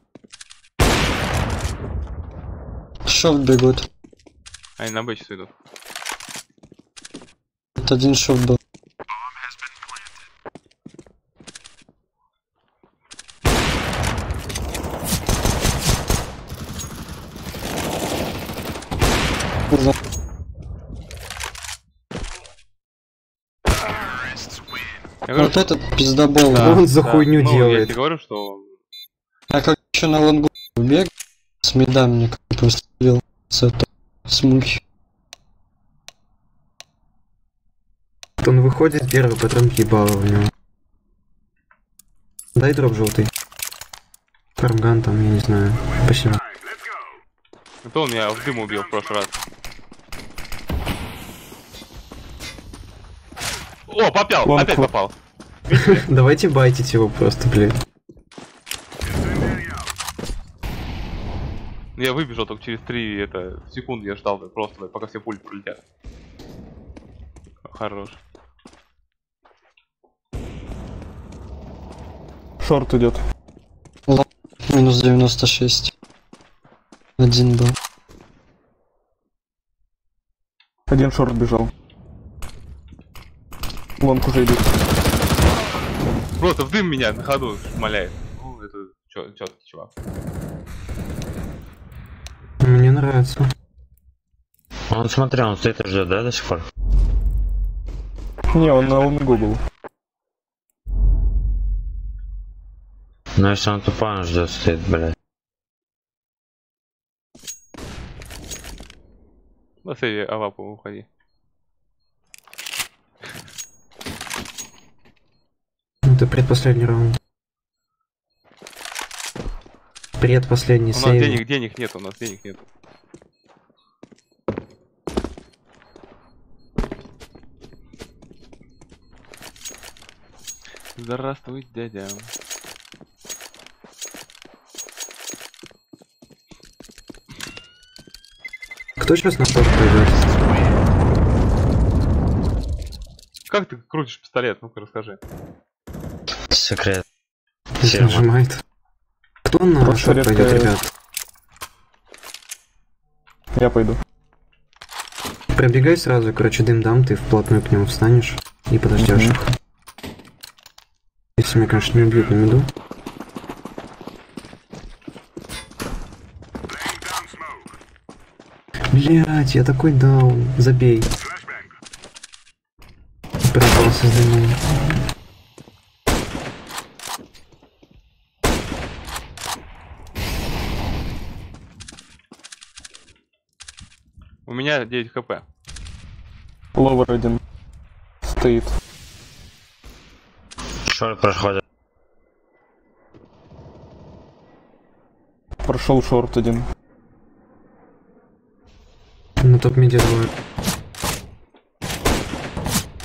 Шофт бегут. Они на бэче идут. Это один шофт был. Вот этот пиздобол. Да, он за хуйню делает. Я тебе говорю, что... А как еще на лонгу бег с медами мне просто вел с мухи. Он выходит первый, потом ебало у него. Дай дроп желтый. Фармган там, я не знаю. Спасибо. Это он меня в дым убил в прошлый раз. О, попал! Лонг, Опять попал! Давайте байтить его просто, блядь. Я выбежал только через 3 секунды, я ждал просто, пока все пули пролетят. Хорош. Шорт идет. Минус 96. Один был. Один шорт бежал. Лонг уже идет. Просто в дым меня на ходу шмаляет. Ну, это чёткий чувак. Мне нравится. Он, смотри, он стоит уже, да, до сих пор? Не, он на лонгу был. Ну, если он тупо, он ждет, стоит, блядь. На сейве авапу уходи. Это предпоследний раунд. Предпоследний У нас сейв. денег нет, у нас денег нет. Здравствуй, дядя. Кто сейчас на шорт пойдет? Как ты крутишь пистолет? Ну-ка расскажи. Секрет. Если нажимает. Кто на шорт пойдет, ребят? Я пойду. Пробегай сразу, короче, дым дам, ты вплотную к нему встанешь и подождешь их. Если меня, конечно, не убьют на миду. Блять, я такой даун. Забей. Прятался за мной. У меня 9 хп. Ловер один. Стоит. Шорт проходит. Прошел шорт один. На топ-миде двое.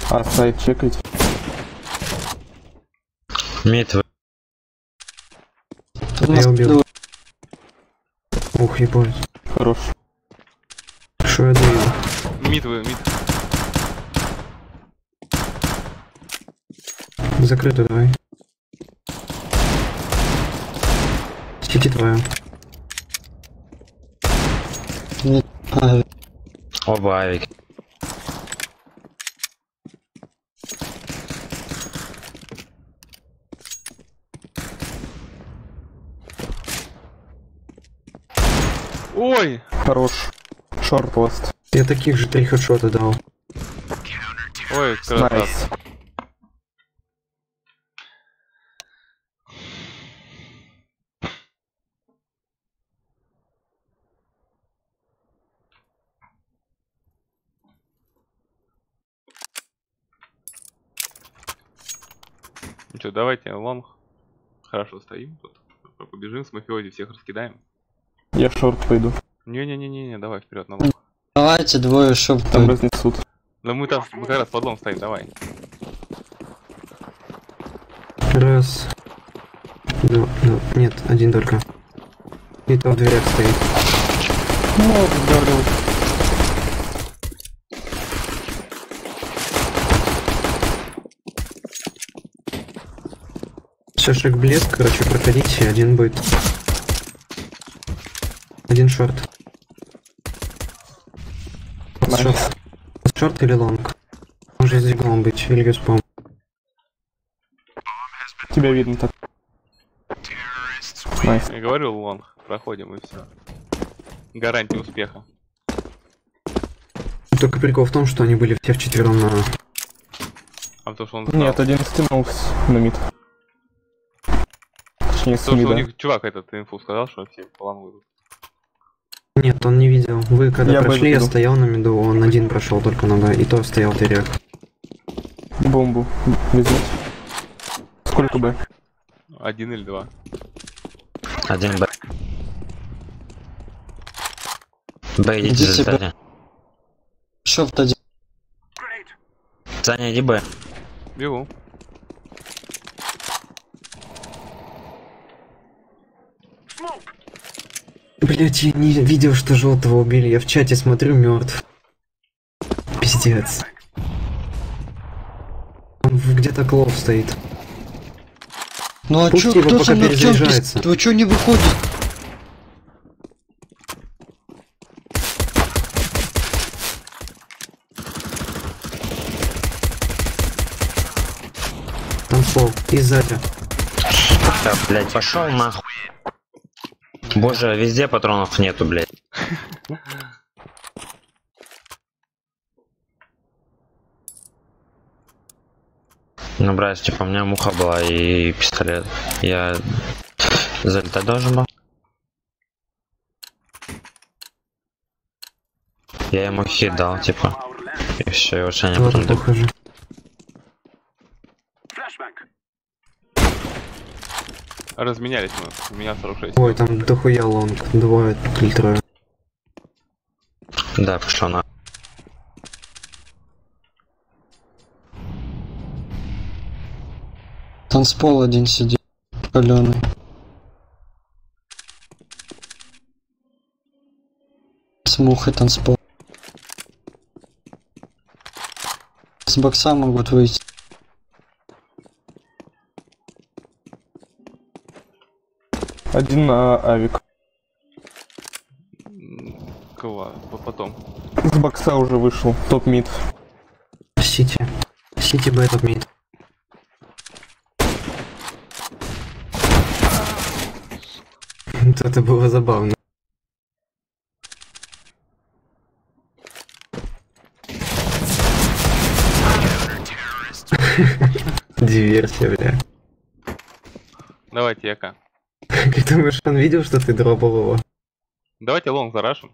А сайт чекать. Мид вы. Я убил. Ух, ебать. Хорош. Что я даю? Мид вы, мид. Закрыто давай. Сети твоя. Оба авик. Ой! Хорош. Шорт ласт. Я таких же 3 хедшота дал. Ой, красавец. Найс. Ну что, давайте лонг. Хорошо стоим тут. Побежим с мафиози, всех раскидаем. Я шорт пойду. Не-не-не-не, давай вперед на лонг. Давайте двое, чтоб Там разнесут. Да мы там, мы как раз под лонг стоим, давай. Раз. Два. Нет, один только. И то в дверях стоит. Ну, вдавливай. Шашек блеск, короче, проходите, один будет. Один шорт. Найс. Шорт или лонг? Может с диглом быть, или юспом. Тебя видно так. Найс. Я говорил лонг, проходим и все. Гарантия успеха. Только прикол в том, что они были все вчетвером на... А то, что он знал. Нет, один стянулся на мид. Точнее, с То, что у мида. них чувак этот инфу сказал, что все по лонгу идут. Нет, он не видел. Вы когда Я прошли, я пойду. стоял на миду, он один прошел только на и то стоял в дверях. Бомбу. Везут. Сколько бы? 1 или 2. Один Б. Б, идите Идите за здание. шорт один. Саня, иди Б. Бегу. Блять, я не видел, что желтого убили. Я в чате смотрю, мертв. Пиздец. Там где-то клоу стоит. Ну а Пусть чё, его кто пока за ногтем перезаряжается. пиздит? Вы чё не выходите? Там пол. И сзади. Да, блядь, пошел нахуй. Боже, везде патронов нету, блядь. Ну, брат, типа, у меня муха была и пистолет. Я залетать должен был. Я ему хит дал, типа. И все, его Саня Вот потом... похоже. Разменялись мы. У меня 46. Ой, там дохуя лонг. Двое или трое. Да, пошло на. Танцпол один сидит. Калёный. С мухой танцпол. С бокса могут выйти. Один на авик. Кого? Потом. С бокса уже вышел. Топ мид. Сити. Сити бы этот мид. Это было забавно. Диверсия, бля. Давайте, Эка. Ты думаешь, он видел, что ты дропал его? Давайте лонг зарашим.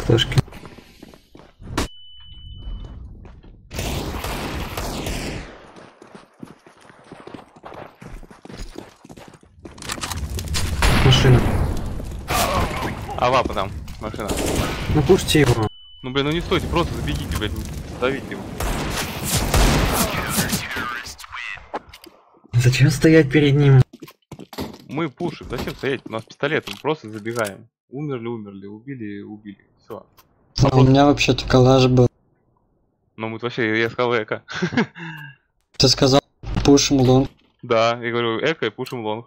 Флешки. Машина. Авапа там, машина. Ну пушьте его. Ну блин, ну не стойте, просто забегите, блядь, давите его. Зачем стоять перед ним? Мы пушим, зачем стоять? У нас пистолет, мы просто забегаем. Умерли, убили, все. А у меня вообще-то калаш был. Ну мы вообще, я сказал Эко. Ты сказал пушим лонг. Да, я говорю Эко и пушим лонг.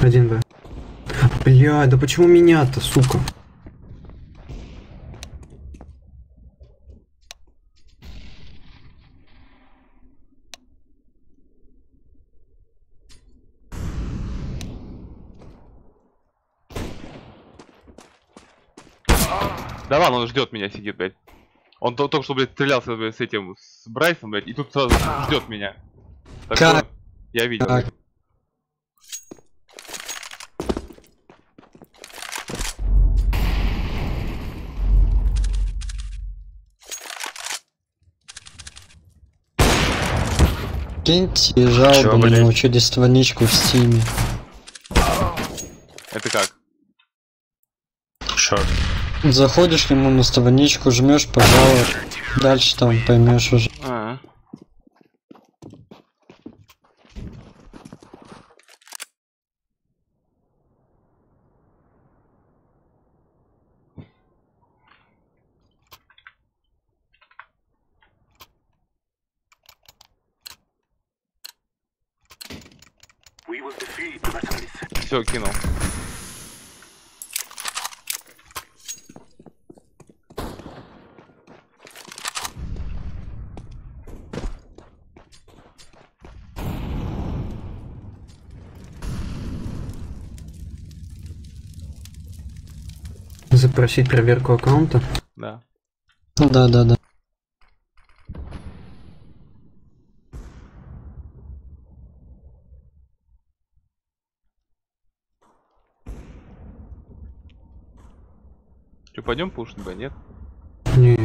Один Б. Бля, да почему меня-то, сука? Да ладно, он ждет меня, сидит, блядь. Он только что, блядь, стрелялся, блядь, с этим, с Брайсом, блядь, и тут сразу ждет меня. Так Как? что я видел. Как? Киньте жалобу на него через страничку в стиме. Это как? Шорт. Заходишь к нему на страничку, жмешь, пожалуйста. Дальше там поймешь уже. Все, кинул. Запросить проверку аккаунта? Да. Да. Че, пойдем пушить, Б, нет? Не.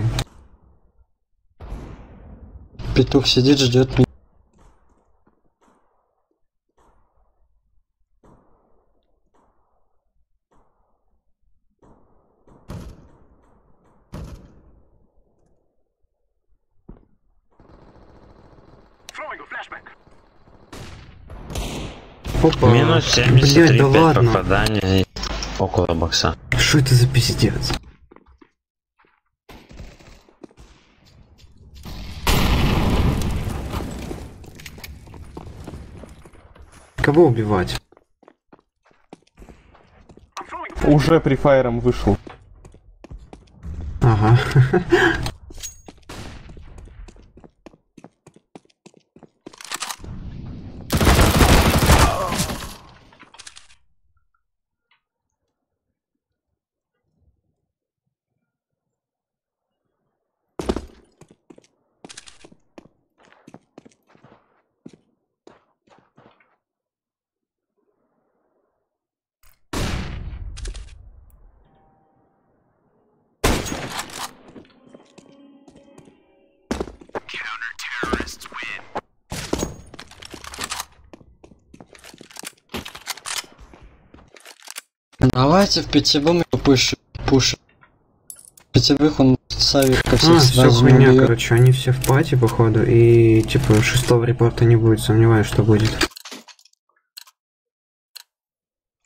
Петух сидит, ждет меня. Опа. Минус 73, Блядь, да 5 ладно. попаданий около бокса. Что это за пиздец? Кого убивать? Уже префайром вышел. Ага. Давайте в пятевом его пушим. В пятевых он савика всех Все сразу хуйня, убьет. короче, они все в пати, походу, и типа шестого репорта не будет, сомневаюсь, что будет.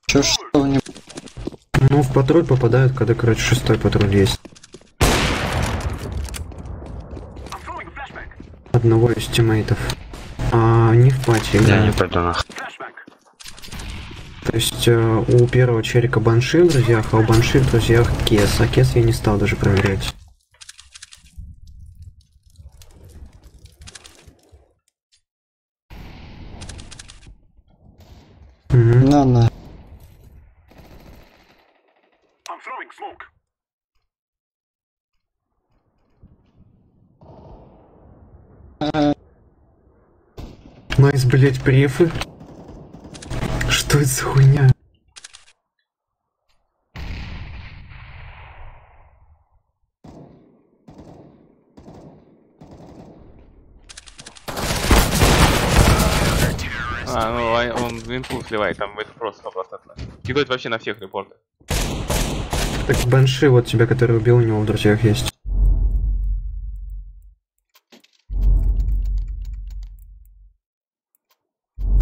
Чё что не... Ну, в патруль попадают, когда, короче, шестой патруль есть. Одного из тиммейтов. А они в пати, Я да. не пойду нахуй. То есть у первого челика банши в друзьях, а у банши в друзьях кес. А кес я не стал даже проверять. На. Найс, блять, префы. Что это за хуйня? Он в инфу сливает, там это просто 100%. Кидать вообще на всех репортах. Так банши вот тебя, который убил, у него в друзьях есть.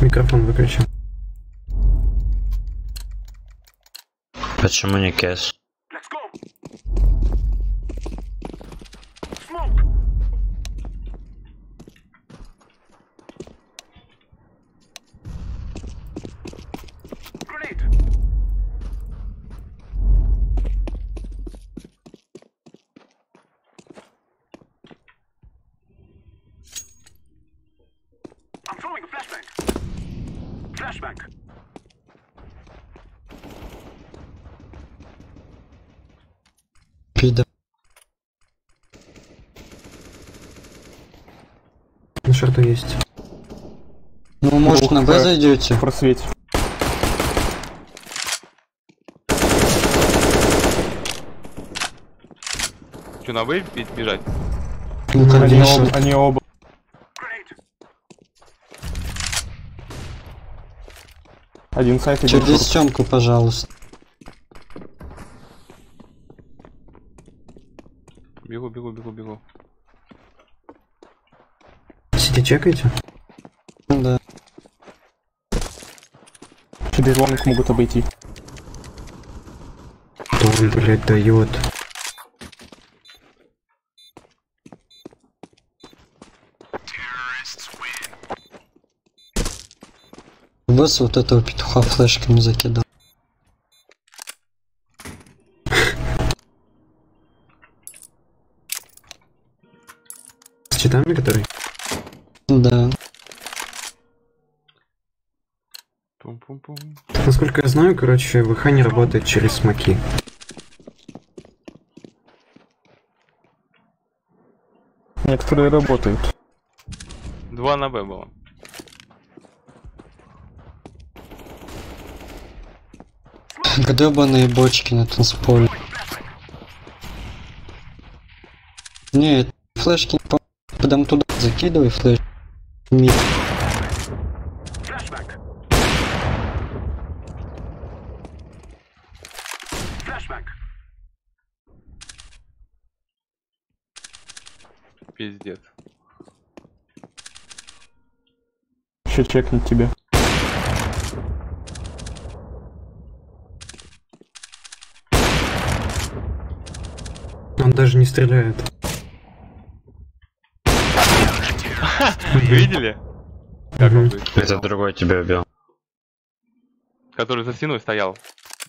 Микрофон выключи. Почему не кэш? Пида. На шарту есть. Ну, может, на Б зайдете? В просвете. Что, на Б бежать? Ну, конечно. Они оба. Один сайт, один Через шорт. Тёмку, пожалуйста. Бегу. Сиди, чекайте. Да. Через лонг могут обойти. Кто он, блять, дает? Босс вот этого петуха флешками закидал. С читами, который? Да. Пум-пум-пум. Насколько я знаю, короче, ВХ не работает через смоки. Некоторые работают. 2 на Б было. Гребаные бочки на танцполе. Нет, флешки не по... Потом туда закидывай флеш. Мид. Пиздец. Еще чекнуть тебе. Он даже не стреляет. Видели? Как он будет? Это другой тебя убил. Который за стеной стоял.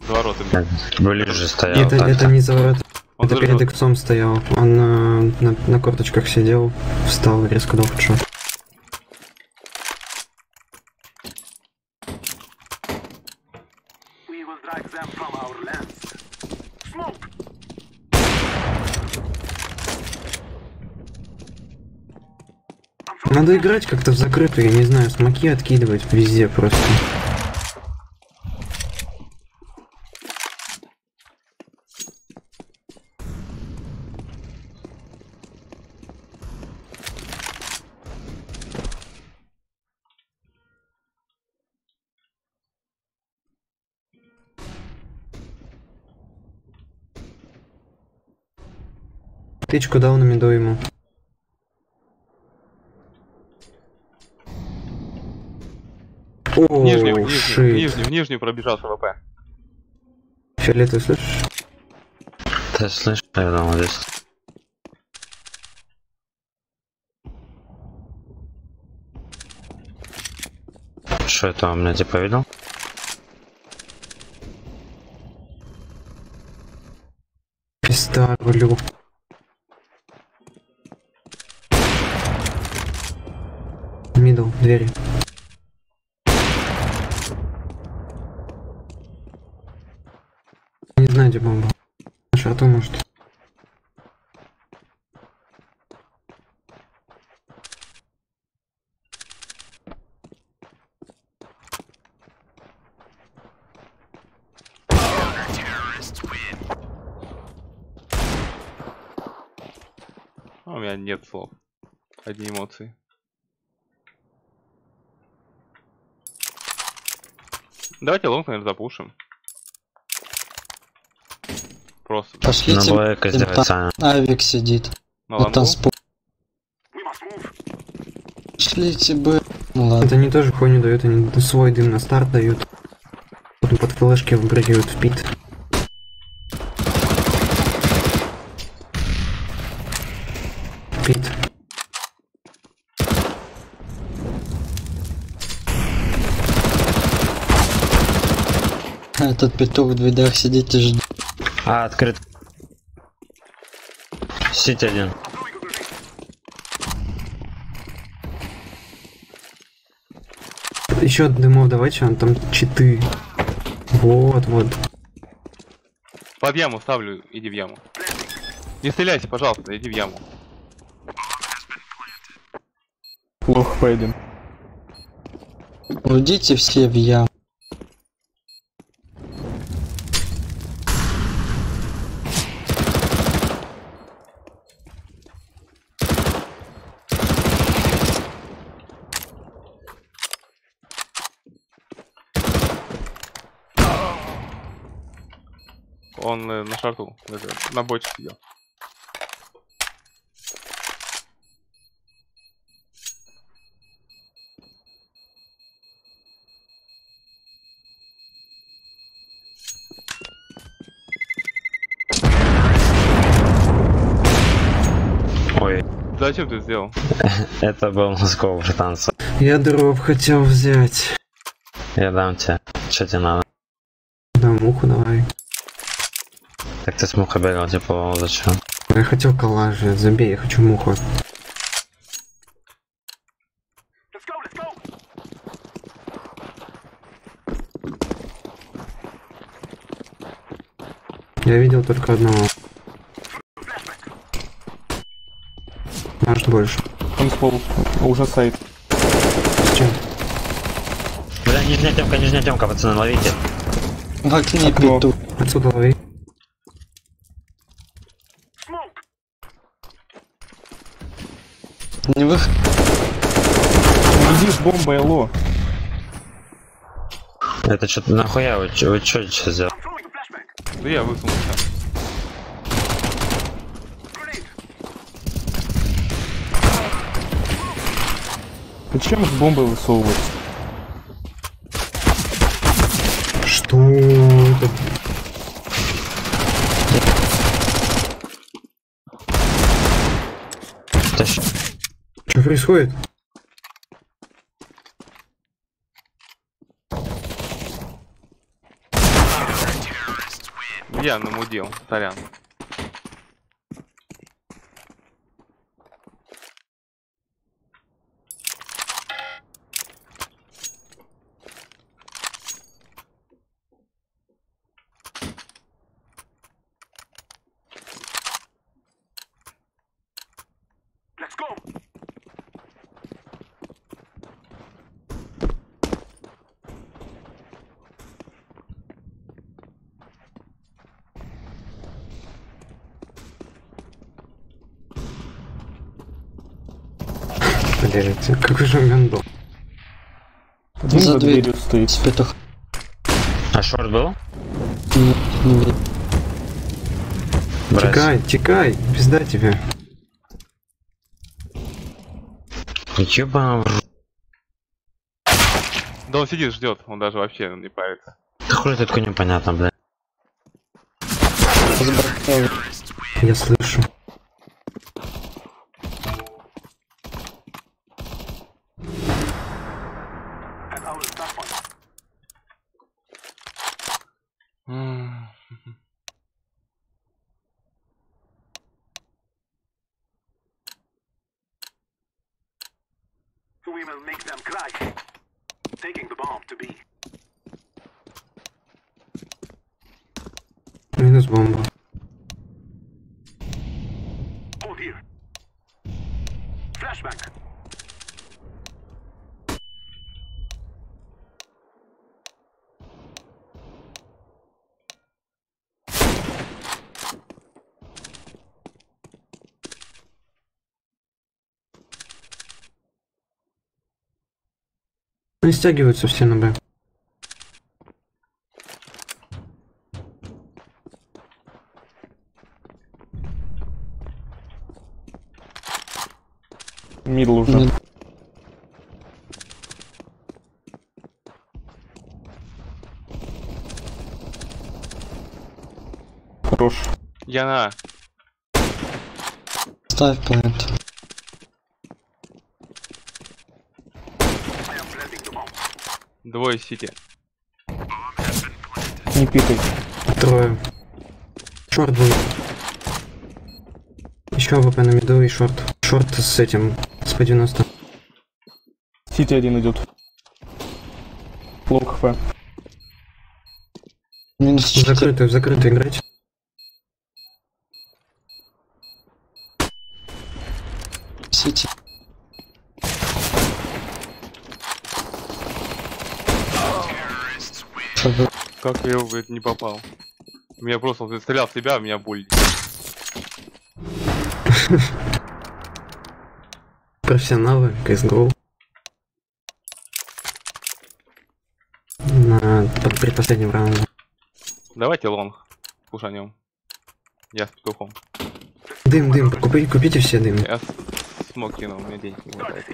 За воротами. Ближе стоял. Это не за ворот. Он Это тоже- перед иксом стоял. Он на корточках сидел, встал и резко дал хедшот. Надо играть как-то в закрытую, я не знаю, смоки откидывать везде просто. Тычку дал на миду ему. О, нижнюю пробежал ФВП. Фиолетовый, слышишь? Ты слышишь, я думал, здесь. Что это он меня типа видел? ставлю. Мидл, двери. Не знаю, где бомба. Шарту может. У меня нет слов. Одни эмоции. Давайте лонг, наверное, запушим. Просто. Пошлите. На блэка сделать Саня. Авик сидит. На Вот там лонгу? Пошлите бы. Ну ладно. Это они тоже хуйню дают, они свой дым на старт дают. Потом под флешки вбрыгивают в пит. Пит. Этот петух в дверях сидит и ждет. А, открыт. Сеть один. Еще дымов давайте, он там читы. Вот, вот. Под яму ставлю, иди в яму. Не стреляйте, пожалуйста, иди в яму. Плохо пойдем. Уйдите все в яму. Он на шарту, на бочке сидел. Ой, Зачем ты сделал? это был мозговый танц. Я дров хотел взять. Я дам тебе. Что тебе надо? Да, муху давай. Так ты с мухой бегал, типа, зачем? Я хотел коллаж, забей, я хочу муху. Я видел только одного. Может больше. Он спол. Уже сайт. С чем? Бля, нижняя темка, пацаны, ловите. В окне Окно. петух. Отсюда лови. Не выходи. Иди с бомбой, алло. Это что-то нахуя, вы что сейчас сделали? Да я высунулся. Зачем с бомбой высовываться? Что это? Что происходит? Я намудил, сорян. Подождите, какой же гандон? Один За за дверью стоит. С петух. А шорт был? Не видно. Брать. Текай, текай, пизда тебе. Ебаный в рот. Да он сидит, ждет, он даже вообще не парится. Да хули тут такое непонятно, бля. Я слышу. Минус бомба. Они стягиваются все на Б. Мидл уже. Хорош. Я на. Ставь планет. Двое сити. Не пикай. Трое. Шорт будет. Еще АВП на миду и шорт. Шорт с этим, с P90. Сити один идет. Лоу хп. Минус 4. В закрытую играть. Сити. Как я в это не попал? Меня просто стрелял в себя, а меня боль. Профессионалы, CSGO. На предпоследнем раунде. Давайте лонг. Пушанем. Я с петухом. Дым, купите все дым. Я смог кинул, у меня денег не хватает.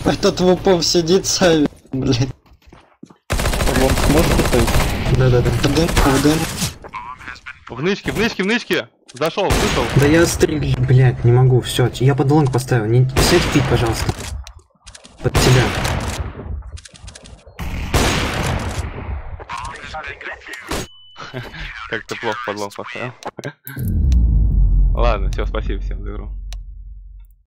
Этот в упор сидит, Сави, блядь. Лонг сможешь поставить? Да. Дым. В нычке! Зашел, вышел. Да я стрель, блядь, не могу, все. Я под лонг поставил. Не сядь пить, пожалуйста. Под тебя. Как-то плохо под лонг поставил. Ладно, все, спасибо всем за игру.